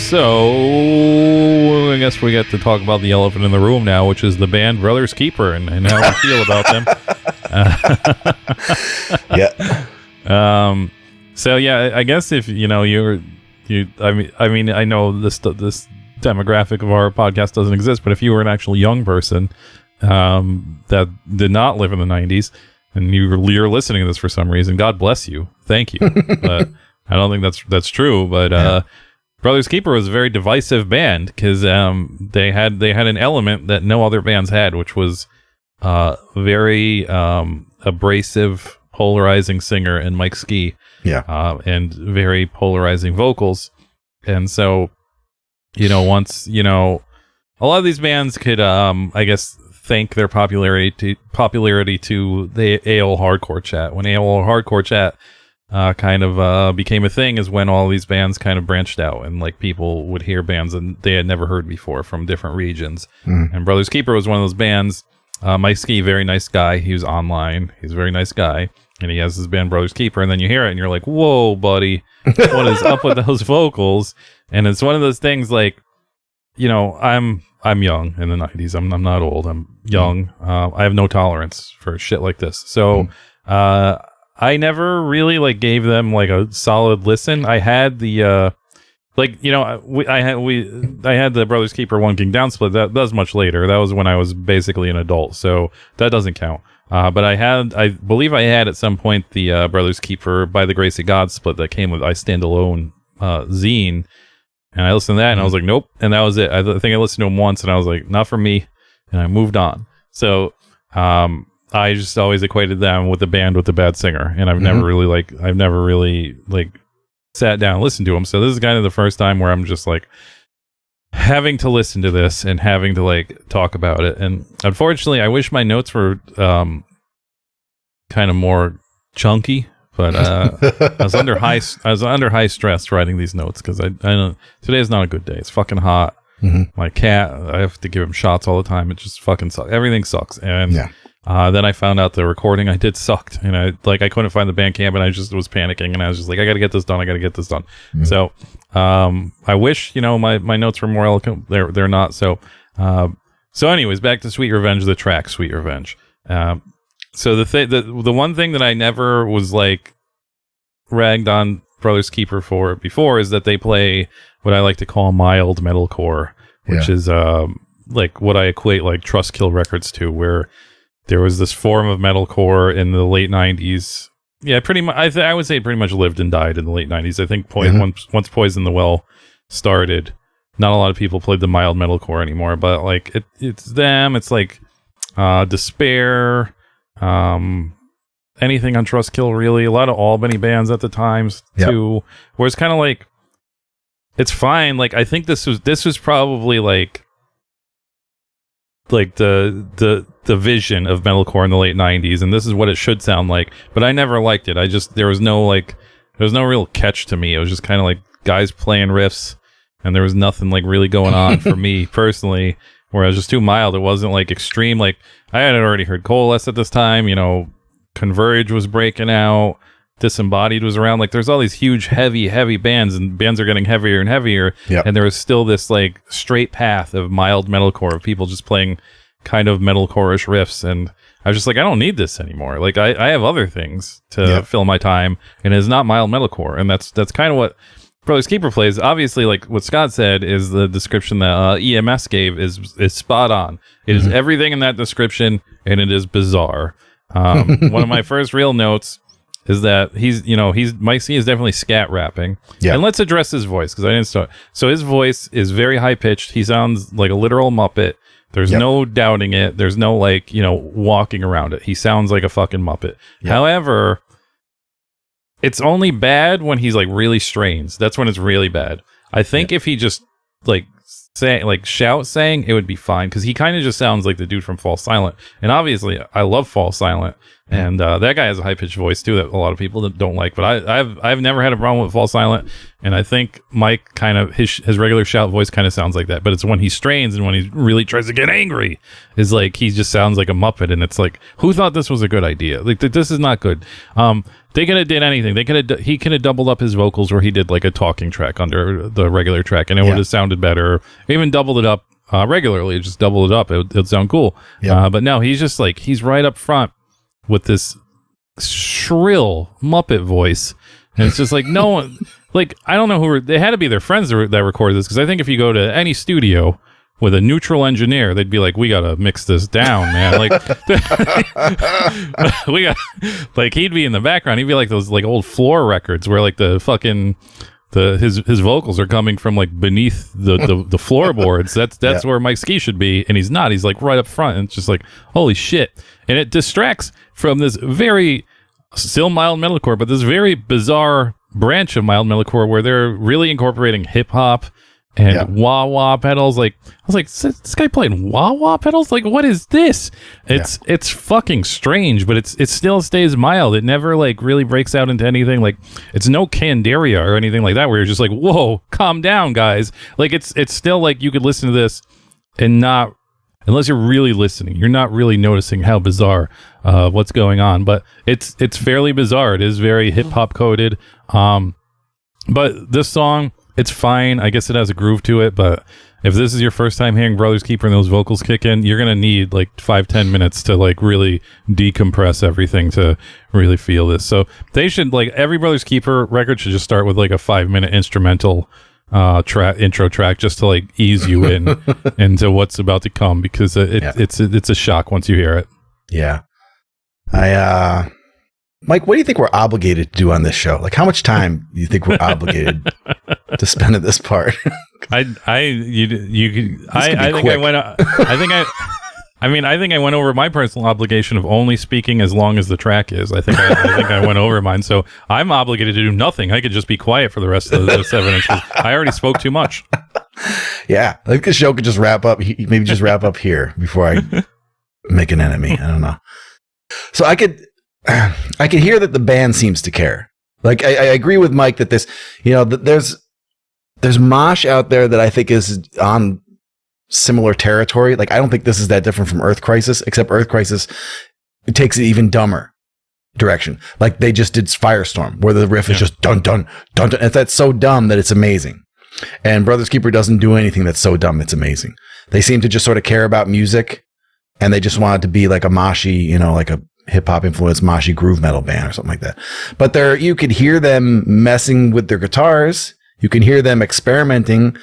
So I guess we get to talk about the elephant in the room now, which is the band Brothers Keeper and how we feel about them. Yeah. So yeah, I guess if I mean, I know this demographic of our podcast doesn't exist, but if you were an actual young person that did not live in the 90s and you're listening to this for some reason, God bless you, thank you. But I don't think that's true. But Brothers Keeper was a very divisive band because they had an element that no other bands had, which was very abrasive, polarizing singer and Mike Ski. Yeah. And very polarizing vocals. And so, once, a lot of these bands could, I guess, thank their popularity to the AOL Hardcore Chat. When AOL Hardcore Chat kind of became a thing is when all these bands kind of branched out and like people would hear bands that they had never heard before from different regions. And Brothers Keeper was one of those bands. Mike Ski, very nice guy. He was online. He's a very nice guy. And he has his band Brothers Keeper, and then you hear it and you're like, whoa, buddy, what is up with those vocals? And it's one of those things like, I'm young in the 90s. I'm not old. I'm young. I have no tolerance for shit like this. So I never really like gave them like a solid listen. I had the I had the Brothers Keeper One King Down split. That was much later. That was when I was basically an adult, so that doesn't count. But I believe I had at some point the Brothers Keeper By the Grace of God split that came with I Stand Alone zine, and I listened to that and I was like, nope, and that was it. I think I listened to them once and I was like, not for me, and I moved on. So I just always equated them with the band with the bad singer, and I've never really sat down and listened to them. So this is kind of the first time where I'm just like having to listen to this and having to like talk about it. And unfortunately, I wish my notes were kind of more chunky, but I was under high stress writing these notes because I know today is not a good day. It's fucking hot. My cat, I have to give him shots all the time. It just fucking sucks. Everything sucks. And then I found out the recording I did sucked, and I couldn't find the Bandcamp, and I just was panicking, and I was just like, I gotta get this done. So I wish my notes were more eloquent. They're not. So anyways, back to Sweet Revenge, the track Sweet Revenge. So the one thing that I never was like ragged on Brothers Keeper for before is that they play what I like to call mild metalcore, which is like what I equate like Trustkill Records to, where there was this form of metalcore in the late 90s. Yeah, pretty much. I would say it pretty much lived and died in the late 90s. I think once Poison the Well started, not a lot of people played the mild metalcore anymore. But like it's them. It's like Despair, anything on Trustkill really. A lot of Albany bands at the times too. Where it's kind of like it's fine. Like I think this was probably like the vision of metalcore in the late 90s, and this is what it should sound like, but I never liked it. There was no real catch to me. It was just kind of like guys playing riffs, and there was nothing like really going on for me personally, where it was just too mild. It wasn't like extreme. Like I had already heard Coalesce at this time, Converge was breaking out, Disembodied was around. Like there's all these huge heavy bands, and bands are getting heavier and heavier, and there was still this like straight path of mild metalcore of people just playing kind of metalcore-ish riffs, and I was just like, I don't need this anymore. Like I have other things to fill my time, and it's not mild metalcore. And that's kind of what Brothers Keeper plays. Obviously, like what Scott said is the description that EMS gave is spot on. It is everything in that description, and it is bizarre. One of my first real notes is that Mike C is definitely scat rapping. Yeah. And let's address his voice, because I didn't start. So his voice is very high pitched. He sounds like a literal Muppet. There's no doubting it. There's no walking around it. He sounds like a fucking Muppet. Yep. However, it's only bad when he's like really strains. That's when it's really bad. I think if he just like shout saying, it would be fine, because he kind of just sounds like the dude from Fall Silent. And obviously, I love Fall Silent, and that guy has a high pitched voice too that a lot of people don't like. But I've never had a problem with Fall Silent, and I think Mike kind of his regular shout voice kind of sounds like that. But it's when he strains and when he really tries to get angry, is like he just sounds like a Muppet, and it's like, who thought this was a good idea? Like this is not good. They could have did anything. He could have doubled up his vocals, where he did like a talking track under the regular track, and it would have sounded better. Even doubled it up regularly, just double it up. It would sound cool. But no, he's just like, he's right up front with this shrill Muppet voice, and it's just like no one. Like, I don't know who they had to be their friends that recorded this, because I think if you go to any studio with a neutral engineer, they'd be like, we gotta mix this down, man. Like, we got, like, he'd be in the background. He'd be like those like old Floor records where like the fucking his vocals are coming from like beneath the floorboards. That's where Mike Ski should be, and he's not. He's like right up front, and it's just like, holy shit. And it distracts from this very still mild metalcore, but this very bizarre branch of mild metalcore where they're really incorporating hip hop and wah-wah pedals. Like, I was like, this guy playing wah-wah pedals? Like, what is this? It's fucking strange, but it still stays mild. It never like really breaks out into anything. Like, it's no Candaria or anything like that where you're just like, whoa, calm down, guys. Like, it's still like you could listen to this and not, unless you're really listening, you're not really noticing how bizarre what's going on. But it's fairly bizarre. It is very hip-hop coded. But this song, it's fine. I guess it has a groove to it, but if this is your first time hearing Brothers Keeper and those vocals kick in, you're going to need like 5-10 minutes to like really decompress everything to really feel this. So they should, like, every Brothers Keeper record should just start with like a 5-minute instrumental intro track, just to like ease you in into what's about to come, because it's a shock once you hear it. Yeah. Mike, what do you think we're obligated to do on this show? Like, how much time do you think we're obligated to spend at this part? I think I went over my personal obligation of only speaking as long as the track is. I think I went over mine, so I'm obligated to do nothing. I could just be quiet for the rest of the 7 inches. I already spoke too much. Yeah, I think the show could just wrap up. Maybe just wrap up here before I make an enemy. I don't know. So I could hear that the band seems to care. Like, I agree with Mike that this, there's mosh out there that I think is on similar territory. Like, I don't think this is that different from Earth Crisis, except Earth Crisis, it takes an even dumber direction. Like, they just did Firestorm, where the riff is just dun dun dun dun. And that's so dumb that it's amazing. And Brothers Keeper doesn't do anything that's so dumb it's amazing. They seem to just sort of care about music, and they just want it to be like a moshy, like a hip-hop influenced moshy groove metal band or something like that. But you could hear them messing with their guitars. You can hear them experimenting.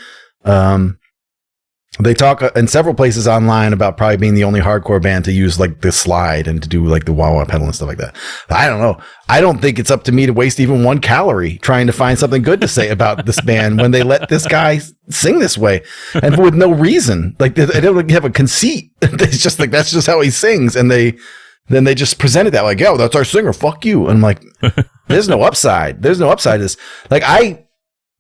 They talk in several places online about probably being the only hardcore band to use like the slide and to do like the wah-wah pedal and stuff like that. I don't know. I don't think it's up to me to waste even 1 calorie trying to find something good to say about this band when they let this guy sing this way and with no reason. Like, they don't have a conceit. It's just like, that's just how he sings. And then they just present it that way. Like, yo, that's our singer. Fuck you. And I'm like, there's no upside. There's no upside to this. Like, I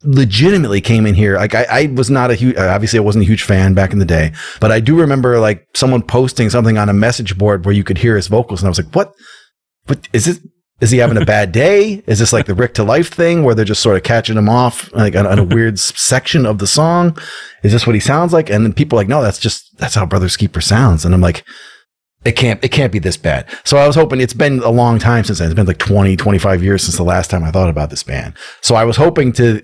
legitimately came in here. Like, I was not obviously I wasn't a huge fan back in the day, but I do remember like someone posting something on a message board where you could hear his vocals. And I was like, what is it? Is he having a bad day? Is this like the Rick to Life thing where they're just sort of catching him off like on a weird section of the song? Is this what he sounds like? And then people are like, no, that's how Brothers Keeper sounds. And I'm like, it can't be this bad. So I was hoping, it's been a long time since then. It's been like 20, 25 years since the last time I thought about this band. So I was hoping to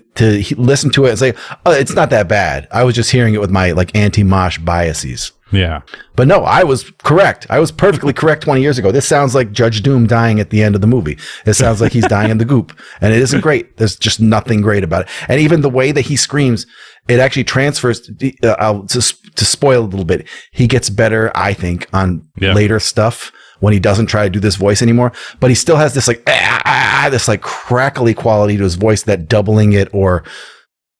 listen to it and say, oh, it's not that bad. I was just hearing it with my like anti-mosh biases. Yeah. But no, I was correct. I was perfectly correct 20 years ago. This sounds like Judge Doom dying at the end of the movie. It sounds like he's dying in the goop. And it isn't great. There's just nothing great about it. And even the way that he screams, it actually transfers to spoil a little bit. He gets better, I think, on later stuff when he doesn't try to do this voice anymore. But he still has this like, this like crackly quality to his voice that doubling it or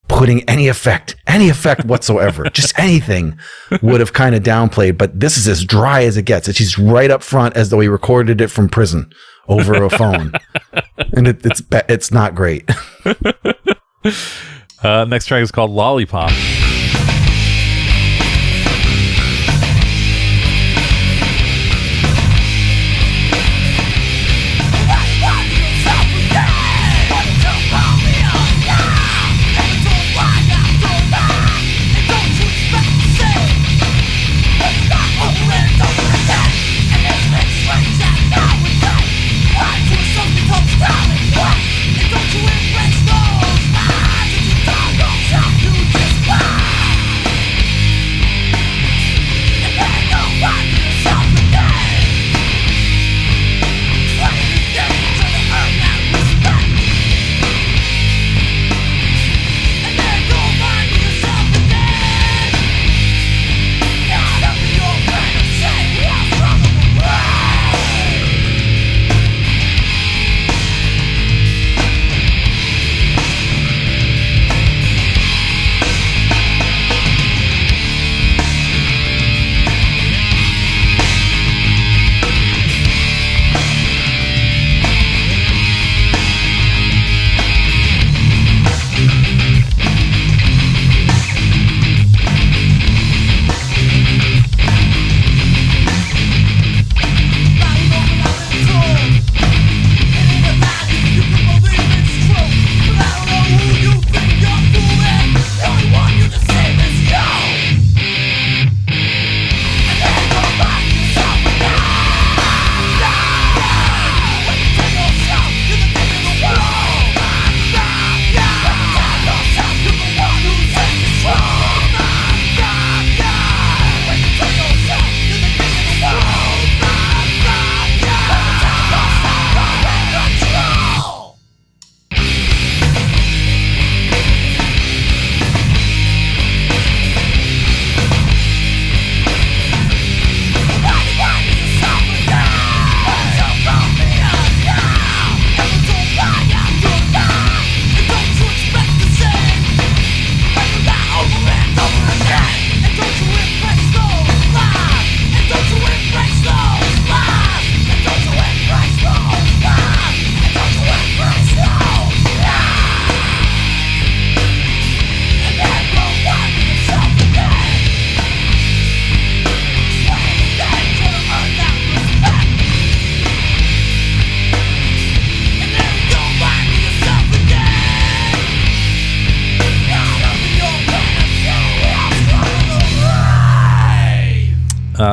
putting any effect whatsoever, just anything would have kind of downplayed. But this is as dry as it gets. She's right up front as though he recorded it from prison over a phone. And it's not great. Next track is called Lollipop.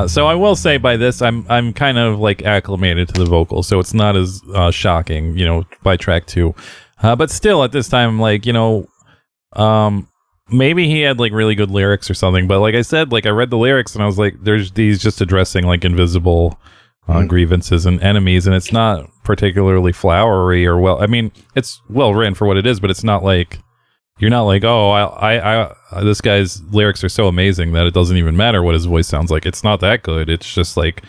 So I will say by this, I'm kind of like acclimated to the vocals, so it's not as shocking, by track 2. But still, at this time, I'm like, maybe he had like really good lyrics or something. But like I said, like I read the lyrics and I was like, he's just addressing like invisible grievances and enemies, and it's not particularly flowery or well. I mean, it's well written for what it is, but it's not like. You're not like, oh, I this guy's lyrics are so amazing that it doesn't even matter what his voice sounds like. It's not that good. It's just like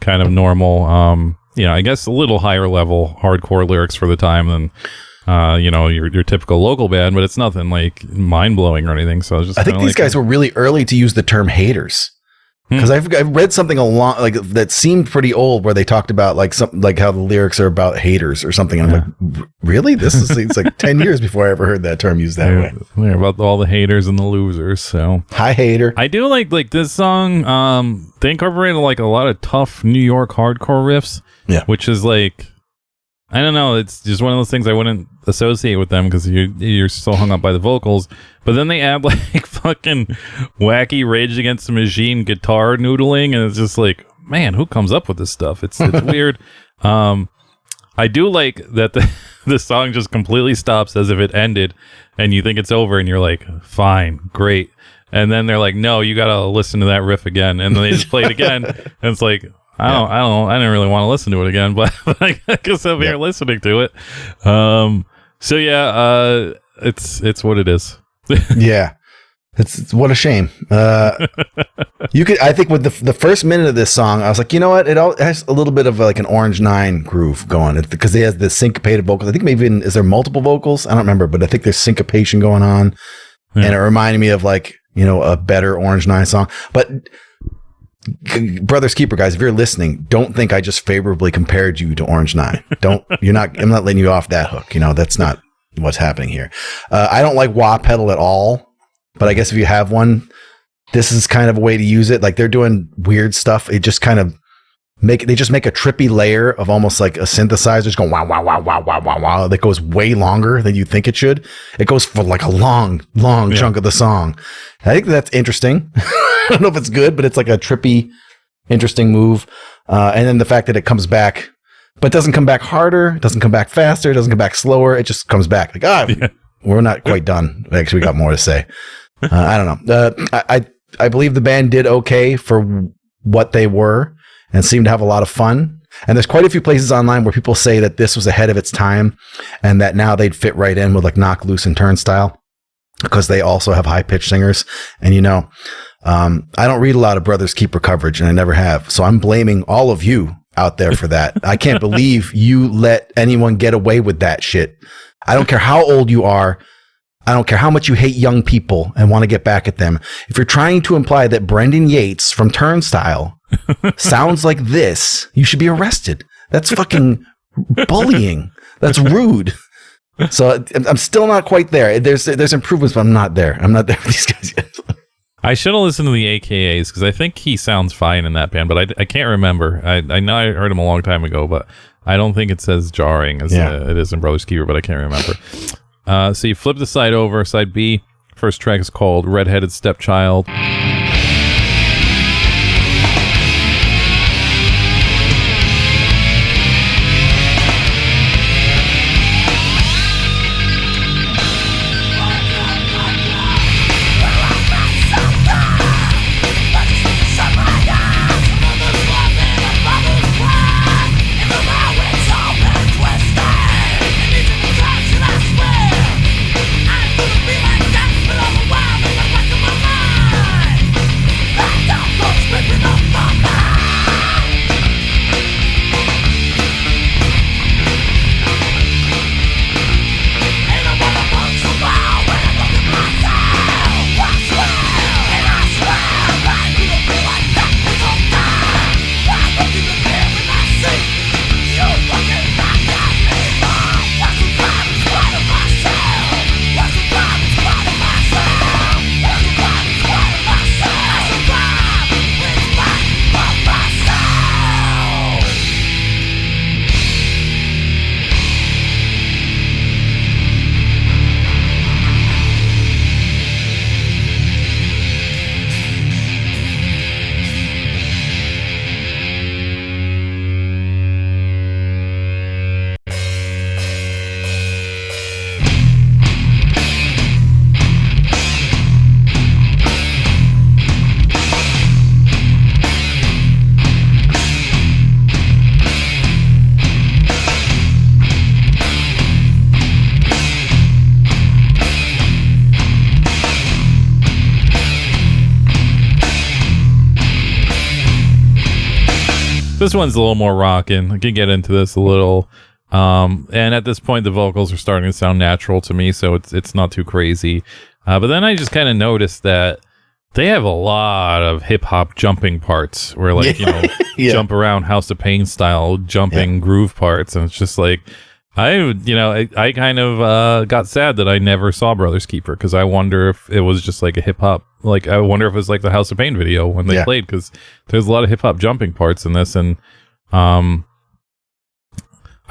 kind of normal, I guess a little higher level hardcore lyrics for the time than, your typical local band, but it's nothing like mind blowing or anything. So I think these guys were really early to use the term haters. Because I've read something along like that seemed pretty old where they talked about like something like how the lyrics are about haters or something. And I'm like, really? It's like 10 years before I ever heard that term used that way. Yeah, about all the haters and the losers. So hi, hater. I do like this song. They incorporated like a lot of tough New York hardcore riffs. Yeah, which is like, I don't know. It's just one of those things I wouldn't associate with them because you're so hung up by the vocals. But then they add like fucking wacky Rage Against the Machine guitar noodling, and it's just like, man, who comes up with this stuff? It's weird. I do like that the song just completely stops as if it ended, and you think it's over, and you're like, fine, great. And then they're like, no, you got to listen to that riff again, and then they just play it again, and it's like, I didn't really want to listen to it again, but I guess I'm here listening to it. So yeah, it's what it is. Yeah, it's what a shame. I think with the first minute of this song, I was like, you know what? It has a little bit of like an Orange 9 groove going because it has the syncopated vocals. I think maybe is there multiple vocals? I don't remember, but I think there's syncopation going on, and it reminded me of like a better Orange 9 song, but. Brothers Keeper guys, if you're listening, don't think I just favorably compared you to Orange 9. I'm not letting you off that hook. That's not what's happening here. I don't like wah pedal at all, but I guess if you have one, this is kind of a way to use it. Like they're doing weird stuff. It just kind of make a trippy layer of almost like a synthesizer just going wow, wow, wow, wow, wow, wow, wow. That goes way longer than you think it should. It goes for like a long chunk of the song. I think that's interesting. I don't know if it's good, but it's like a trippy, interesting move. And then the fact that it comes back, but doesn't come back harder, it doesn't come back faster, it doesn't come back slower. It just comes back like, we're not quite done. Actually, we got more to say. I don't know. I believe the band did okay for what they were and seemed to have a lot of fun. And there's quite a few places online where people say that this was ahead of its time and that now they'd fit right in with like Knock Loose and Turnstile because they also have high-pitched singers. And I don't read a lot of Brothers Keeper coverage, and I never have. So I'm blaming all of you out there for that. I can't believe you let anyone get away with that shit. I don't care how old you are. I don't care how much you hate young people and want to get back at them. If you're trying to imply that Brendan Yates from Turnstile sounds like this, you should be arrested. That's fucking bullying. That's rude. So I'm still not quite there. There's improvements, but I'm not there. I'm not there with these guys yet. I should have listened to the AKAs because I think he sounds fine in that band, but I can't remember. I know I heard him a long time ago, but I don't think it's as jarring as it is in Brothers Keeper, but I can't remember. So you flip the side over, side B. First track is called Redheaded Stepchild. This one's a little more rockin'. I can get into this a little. And at this point, the vocals are starting to sound natural to me, so it's not too crazy. But then I just kind of noticed that they have a lot of hip hop jumping parts where, like, jump around House of Pain style jumping groove parts. And it's just like, I kind of got sad that I never saw Brothers Keeper, because I wonder if it was just like a hip hop, like, I wonder if it was like the House of Pain video when they played, because there's a lot of hip hop jumping parts in this. And I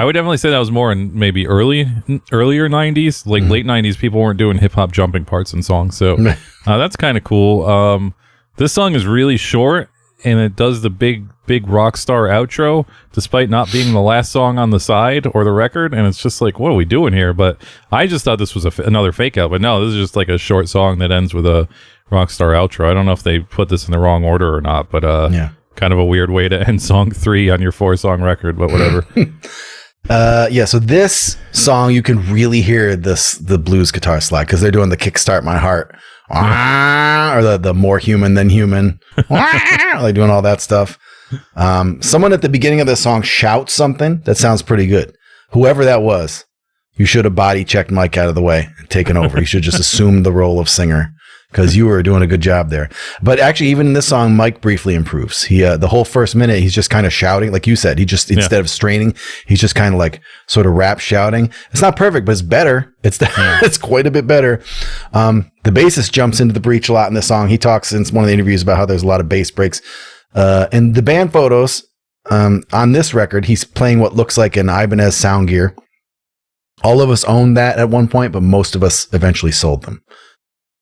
would definitely say that was more in maybe earlier 90s, like late 90s. People weren't doing hip hop jumping parts in songs, so that's kind of cool. This song is really short, and it does the big rock star outro, despite not being the last song on the side or the record. And it's just like, what are we doing here? But I just thought this was another fake out. But no, this is just like a short song that ends with a rock star outro. I don't know if they put this in the wrong order or not, but kind of a weird way to end song 3 on your 4-song record, but whatever. So this song, you can really hear the blues guitar slide, because they're doing the Kickstart My Heart, or the More Human Than Human, like doing all that stuff. Someone at the beginning of the song shouts something that sounds pretty good. Whoever that was, you should have body checked Mike out of the way and taken over. You should just assume the role of singer, because you were doing a good job there. But actually, even in this song, Mike briefly improves. He the whole first minute, he's just kind of shouting, like you said. He just, instead of straining, he's just kind of like sort of rap shouting. It's not perfect, but it's better. It's quite a bit better. The bassist jumps into the breach a lot in this song. He talks in one of the interviews about how there's a lot of bass breaks. And the band photos on this record, he's playing what looks like an Ibanez sound gear. All of us owned that at one point, but most of us eventually sold them.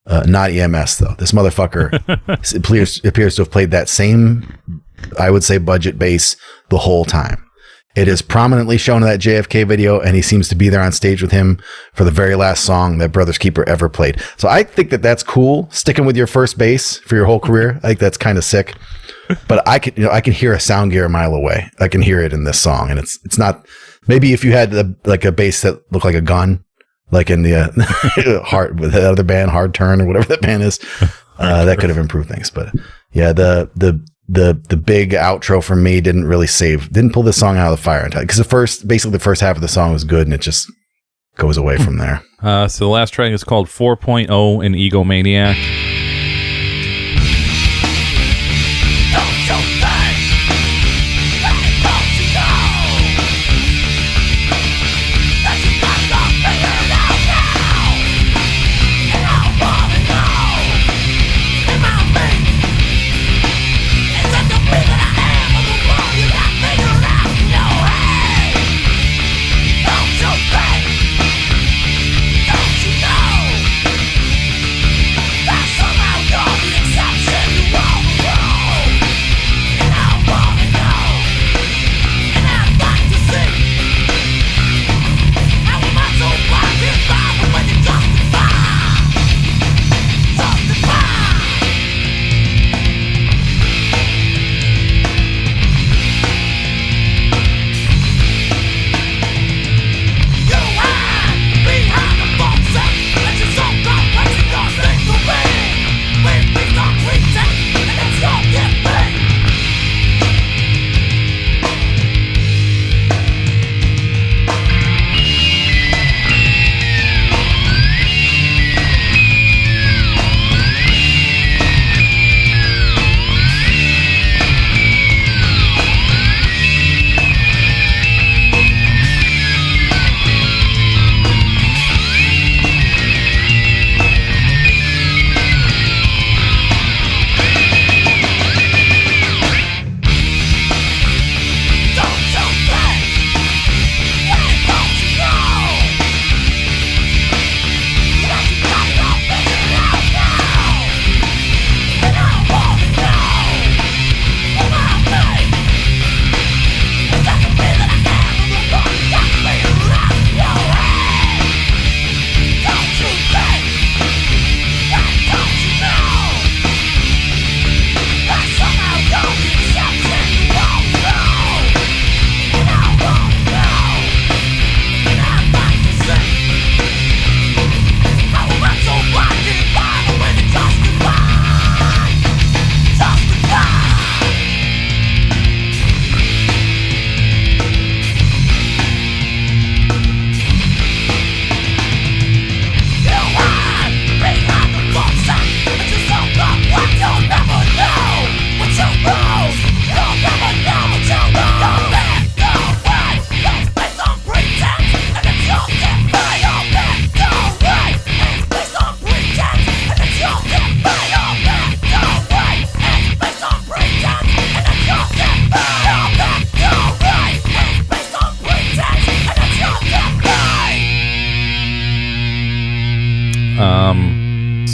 Not EMS, though. This motherfucker appears to have played that same, I would say, budget bass the whole time. It is prominently shown in that JFK video, and he seems to be there on stage with him for the very last song that Brothers Keeper ever played. So I think that that's cool, sticking with your first bass for your whole career. I think that's kind of sick. But I can hear a sound gear a mile away. I can hear it in this song, and it's not. Maybe if you had like a bass that looked like a gun, like in the Hard, with the other band, Hard Turn or whatever that band is, that could have improved things. But yeah, the big outro for me didn't pull this song out of the fire in time, because the first half of the song was good, and it just goes away from there. So the last track is called 4.0 in Egomaniac. That's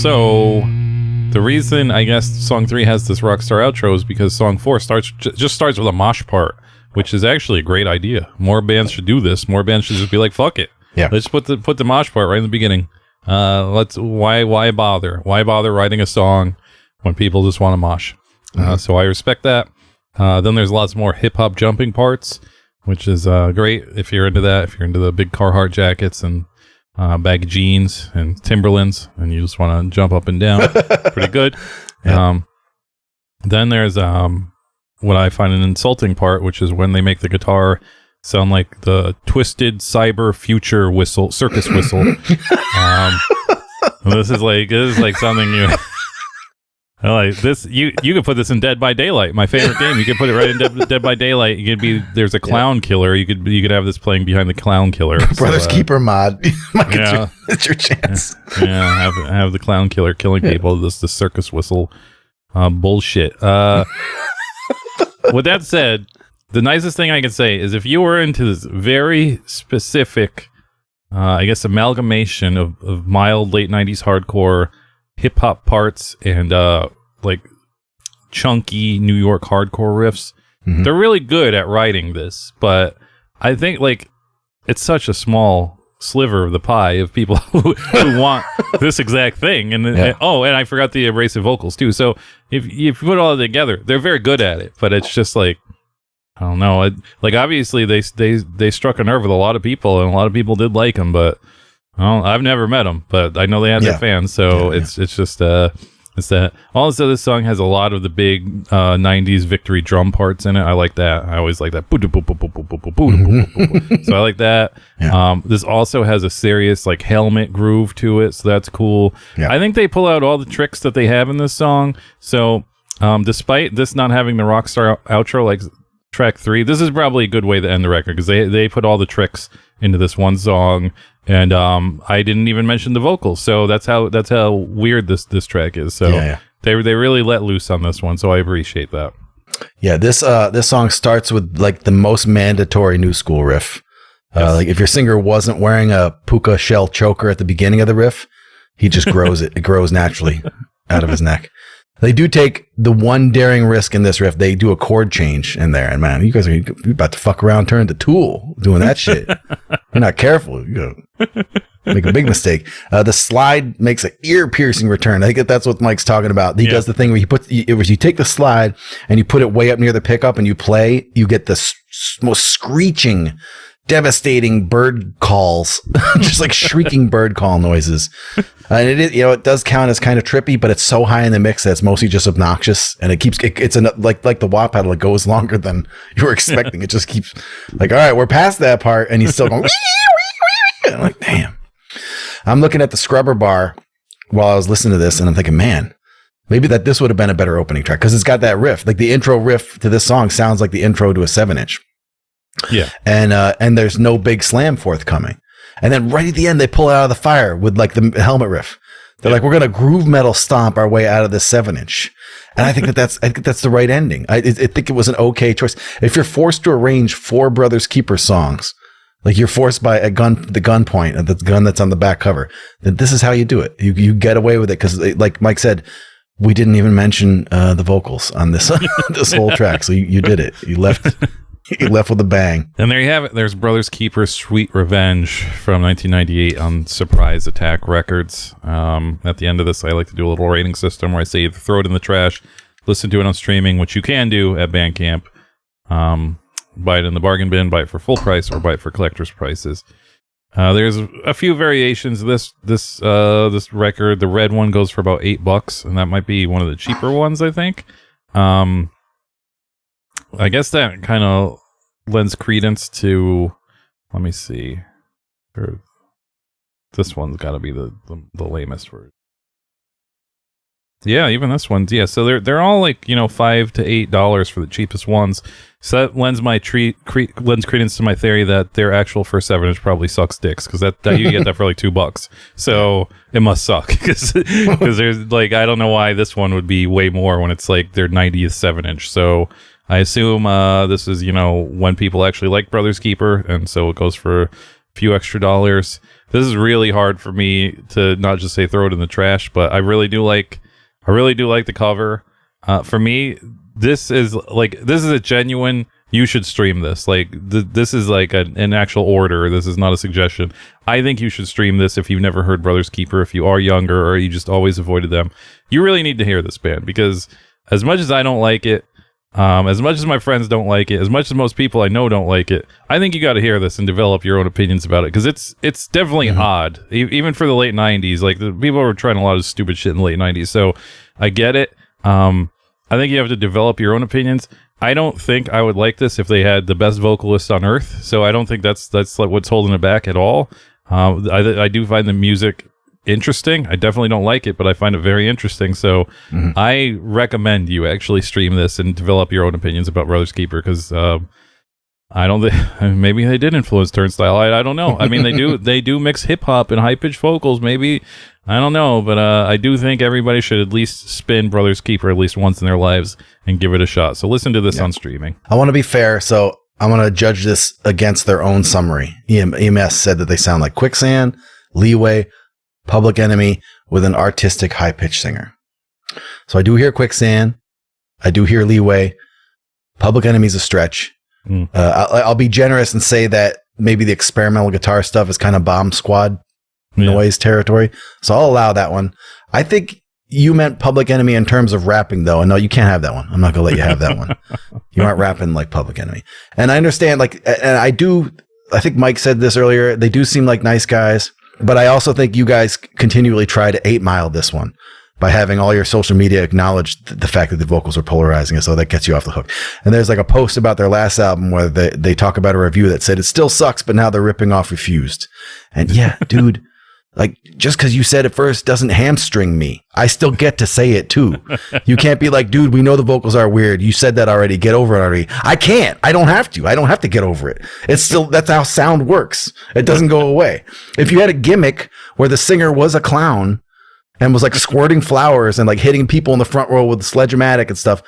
So the reason I guess song 3 has this rockstar outro is because song 4 just starts with a mosh part, which is actually a great idea. More bands should do this. More bands should just be like, fuck it. Yeah. Let's put the mosh part right in the beginning. Why bother? Why bother writing a song when people just want to mosh? So I respect that. Then there's lots more hip hop jumping parts, which is great if you're into that. If you're into the big Carhartt jackets and baggy jeans and Timberlands, and you just want to jump up and down, pretty good. Yeah. Then there's what I find an insulting part, which is when they make the guitar sound like the twisted cyber future whistle, circus whistle. This is like something you like this. You could put this in Dead by Daylight, my favorite game. You could put it right in Dead by Daylight. You could be there's a clown killer. You could have this playing behind the clown killer. Brothers Keeper mod. It's your chance. Yeah, have the clown killer killing people. This the circus whistle bullshit. With that said, the nicest thing I can say is if you were into this very specific, I guess, amalgamation of mild late 90s hardcore hip hop parts and like chunky New York hardcore riffs, they're really good at writing this. But I think like it's such a small sliver of the pie of people who want this exact thing. And and I forgot the abrasive vocals too. So if you put it all together, they're very good at it. But it's just like, I don't know. Like obviously they struck a nerve with a lot of people, and a lot of people did like them. But I've never met them, but I know they had their fans. So it's just it's that. Also, this song has a lot of the big 90s victory drum parts in it. I like that. I always like that. So I like that. Yeah. This also has a serious like helmet groove to it, so that's cool. Yeah. I think they pull out all the tricks that they have in this song. So despite this not having the rockstar outro like track 3, this is probably a good way to end the record because they put all the tricks into this one song, and I didn't even mention the vocals, so that's how weird this track is. So they really let loose on this one, so I appreciate that. Yeah, this song starts with like the most mandatory new school riff. Like if your singer wasn't wearing a puka shell choker at the beginning of the riff, he just grows it. It grows naturally out of his neck. They do take the one daring risk in this riff. They do a chord change in there. And man, you guys are about to fuck around, turn into Tool doing that shit. You're not careful. You make a big mistake. The slide makes an ear-piercing return. I think that's what Mike's talking about. He does the thing where you take the slide and you put it way up near the pickup and you play, you get the most screeching, devastating bird calls, just like shrieking bird call noises. And it does count as kind of trippy, but it's so high in the mix that it's mostly just obnoxious, and it's like the wah pedal. It goes longer than you were expecting. It just keeps like, all right, we're past that part, and he's still going. And I'm like, damn. I'm looking at the scrubber bar while I was listening to this, and I'm thinking, man, maybe this would have been a better opening track because it's got that riff. Like the intro riff to this song sounds like the intro to a 7-inch. Yeah. And there's no big slam forthcoming. And then right at the end, they pull it out of the fire with like the helmet riff. They're like, we're going to groove metal stomp our way out of this 7-inch. And I think that's the right ending. I think it was an okay choice. If you're forced to arrange 4 Brothers Keeper songs, like you're forced by the gun point of the gun that's on the back cover, then this is how you do it. You get away with it. Cause like Mike said, we didn't even mention the vocals on this, this whole track. So you did it. You left with a bang. And there you have it. There's Brothers Keeper's Sweet Revenge from 1998 on Surprise Attack Records. At the end of this, I like to do a little rating system where I say either throw it in the trash, listen to it on streaming, which you can do at Bandcamp, buy it in the bargain bin, buy it for full price, or buy it for collector's prices. There's a few variations of this record. The red one goes for about $8, and that might be one of the cheaper ones, I think. I guess that kind of lends credence to, let me see. This one's got to be the lamest word. Yeah, even this one's, yeah. So they're all like, $5 to $8 for the cheapest ones. So that lends lends credence to my theory that their actual first 7-inch probably sucks dicks, because that you get that for like $2. So it must suck because there's like, I don't know why this one would be way more when it's like their 90th 7-inch. So I assume this is when people actually like Brothers Keeper, and so it goes for few extra dollars. This is really hard for me to not just say throw it in the trash, but I really do like the cover. For me, this is a genuine, you should stream this. Like this is like an actual order. This is not a suggestion. I think you should stream this if you've never heard Brothers Keeper, if you are younger or you just always avoided them. You really need to hear this band, because as much as I don't like it, as much as my friends don't like it, as much as most people I know don't like it, I think you got to hear this and develop your own opinions about it, because it's definitely odd, even for the late 90s. Like, the people were trying a lot of stupid shit in the late 90s, so I get it. I think you have to develop your own opinions. I don't think I would like this if they had the best vocalist on earth, so I don't think that's like what's holding it back at all. I do find the music interesting. I definitely don't like it, but I find it very interesting. So I recommend you actually stream this and develop your own opinions about Brothers Keeper, because I don't think maybe they did influence Turnstile. I don't know. I mean, they do mix hip hop and high pitched vocals. Maybe, I don't know, but I do think everybody should at least spin Brothers Keeper at least once in their lives and give it a shot. So listen to this on streaming. I want to be fair, so I'm going to judge this against their own summary. EMS said that they sound like Quicksand, Leeway, Public Enemy with an artistic high-pitched singer. So I do hear Quicksand. I do hear Leeway. Public Enemy's a stretch. I'll be generous and say that maybe the experimental guitar stuff is kind of Bomb Squad noise territory. So I'll allow that one. I think you meant Public Enemy in terms of rapping, though. And no, you can't have that one. I'm not going to let you have that one. You aren't rapping like Public Enemy. And I understand, and I think Mike said this earlier, they do seem like nice guys. But I also think you guys continually try to 8 Mile this one by having all your social media acknowledge the fact that the vocals are polarizing, and so that gets you off the hook. And there's like a post about their last album where they talk about a review that said it still sucks, but now they're ripping off Refused. And yeah, dude, like, just because you said it first doesn't hamstring me. I still get to say it too. You can't be like, dude, we know the vocals are weird. You said that already. Get over it already. I can't. I don't have to. I don't have to get over it. It's still, that's how sound works. It doesn't go away. If you had a gimmick where the singer was a clown and was like squirting flowers and like hitting people in the front row with the sledge-o-matic and stuff,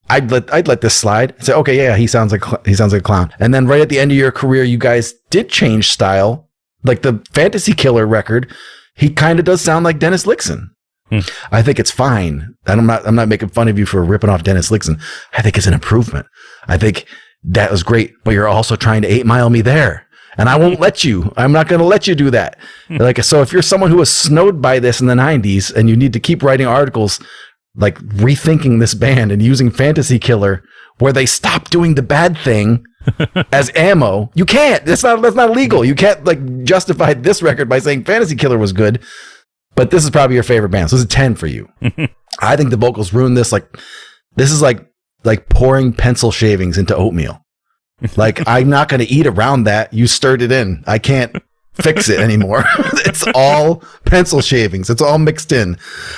I'd let this slide and say, okay, yeah, he sounds like a clown. And then right at the end of your career, you guys did change style. Like the Fantasy Killer record, he kind of does sound like Dennis Lyxzén. I think it's fine. And I'm not making fun of you for ripping off Dennis Lyxzén. I think it's an improvement. I think that was great, but you're also trying to 8 Mile me there. And I won't let you. I'm not going to let you do that. So if you're someone who was snowed by this in the 90s and you need to keep writing articles like rethinking this band and using Fantasy Killer where they stop doing the bad thing as ammo, you can't. That's not legal. You can't like justify this record by saying Fantasy Killer was good, but this is probably your favorite band. So it's a 10 for you. I think the vocals ruined this. Like, this is like pouring pencil shavings into oatmeal. Like, I'm not going to eat around that. You stirred it in. I can't fix it anymore. It's all pencil shavings. It's all mixed in.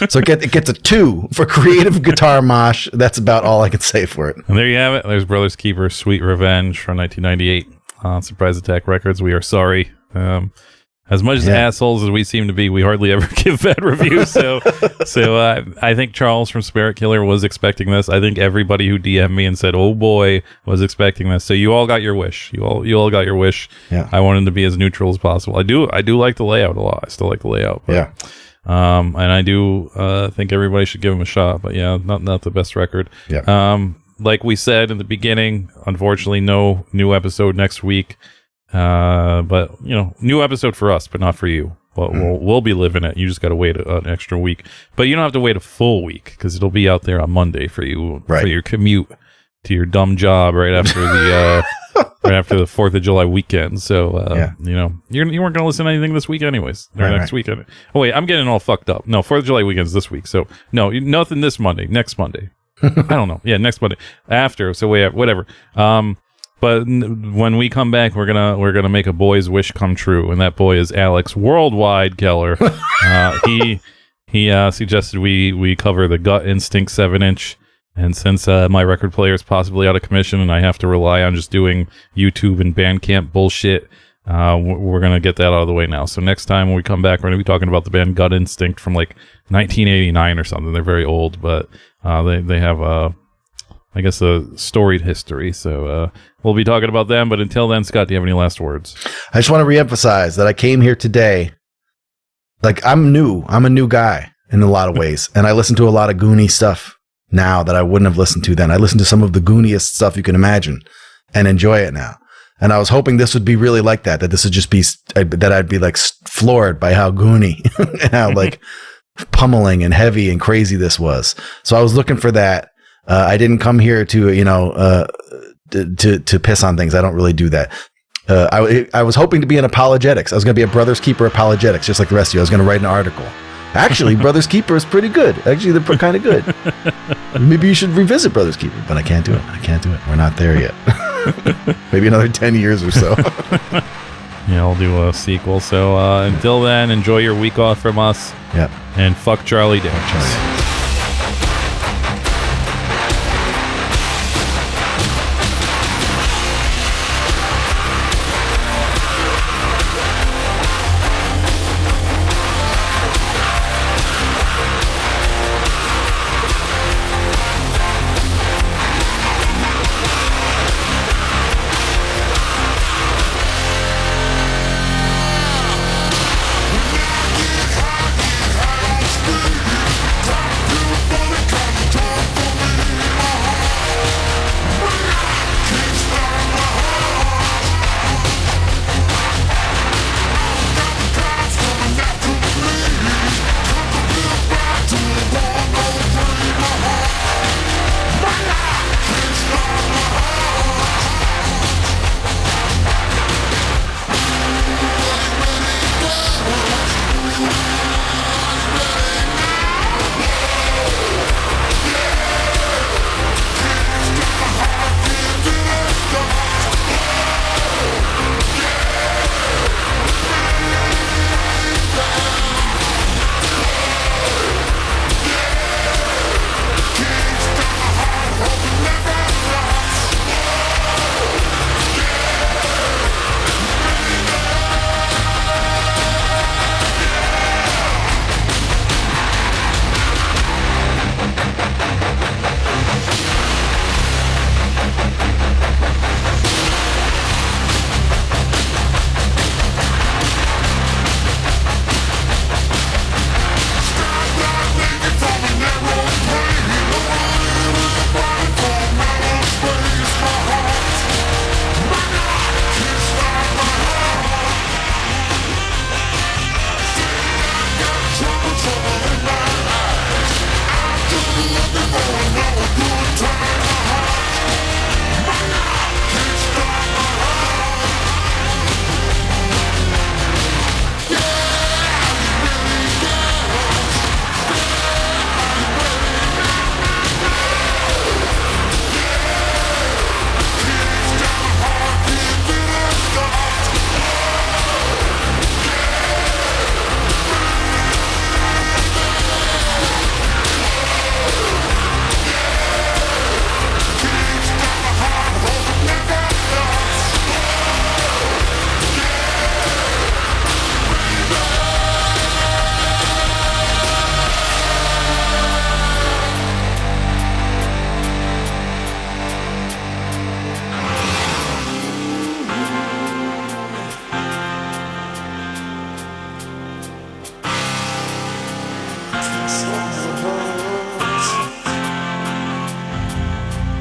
So it gets a 2 for creative guitar mosh. That's about all I can say for it. And there you have it. There's Brothers Keeper, Sweet Revenge from 1998 on Surprise Attack Records. We are sorry. As much as assholes as we seem to be, we hardly ever give bad reviews. So I think Charles from Spirit Killer was expecting this. I think everybody who DM'd me and said, "Oh boy," was expecting this. So you all got your wish. You all got your wish. Yeah. I wanted to be as neutral as possible. I do like the layout a lot. I still like the layout. But, yeah. And I do think everybody should give him a shot. But yeah, not the best record. Yeah. Like we said in the beginning, unfortunately, no new episode next week. But new episode for us, but not for you. But we'll be living it. You just got to wait an extra week, but you don't have to wait a full week because it'll be out there on Monday for you, for your commute to your dumb job right after the right after the 4th of July weekend. So you weren't gonna listen to anything this week anyways. Next weekend. Oh wait, I'm getting all fucked up. No, 4th of July weekend's this week. So no, nothing this Monday. Next Monday. I don't know. Yeah, next Monday after. So whatever. But when we come back, we're gonna make a boy's wish come true, and that boy is Alex Worldwide Keller. He suggested we cover the Gut Instinct 7-inch, and since my record player is possibly out of commission and I have to rely on just doing YouTube and Bandcamp bullshit, we're gonna get that out of the way now. So next time when we come back, we're gonna be talking about the band Gut Instinct from like 1989 or something. They're very old, but they have I guess, a storied history. So we'll be talking about them. But until then, Scott, do you have any last words? I just want to reemphasize that I came here today. Like, I'm new. I'm a new guy in a lot of ways. And I listen to a lot of Goonie stuff now that I wouldn't have listened to then. I listen to some of the Gooniest stuff you can imagine and enjoy it now. And I was hoping this would be really like that this would just be, that I'd be like floored by how Goonie and how like pummeling and heavy and crazy this was. So I was looking for that. I didn't come here to, to piss on things. I don't really do that. I was hoping to be an apologetics. I was going to be a Brothers Keeper apologetics, just like the rest of you. I was going to write an article. Actually, Brothers Keeper is pretty good. Actually, they're kind of good. Maybe you should revisit Brothers Keeper, but I can't do it. We're not there yet. Maybe another 10 years or so. Yeah, I'll do a sequel. So until then, enjoy your week off from us. Yep. And fuck Charlie Daniels.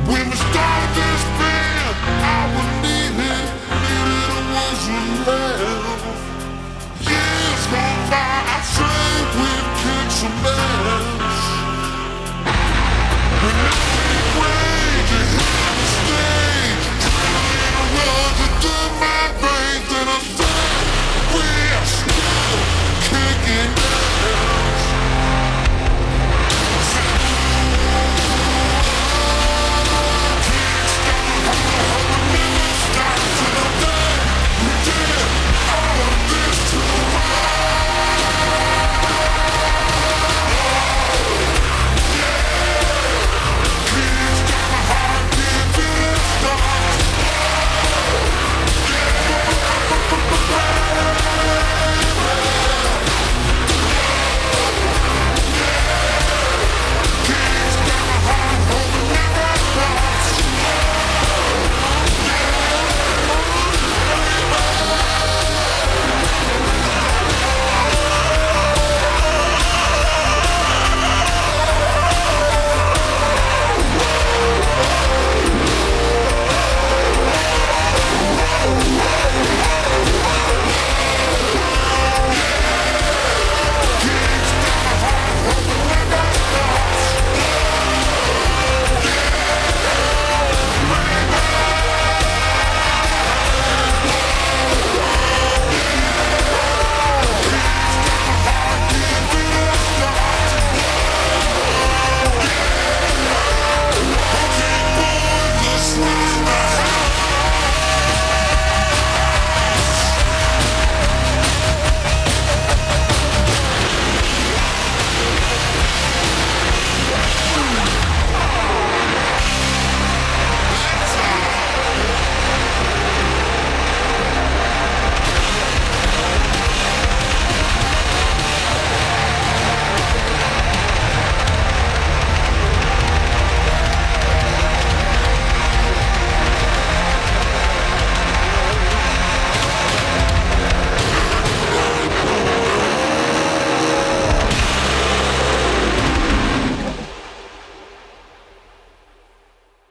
When the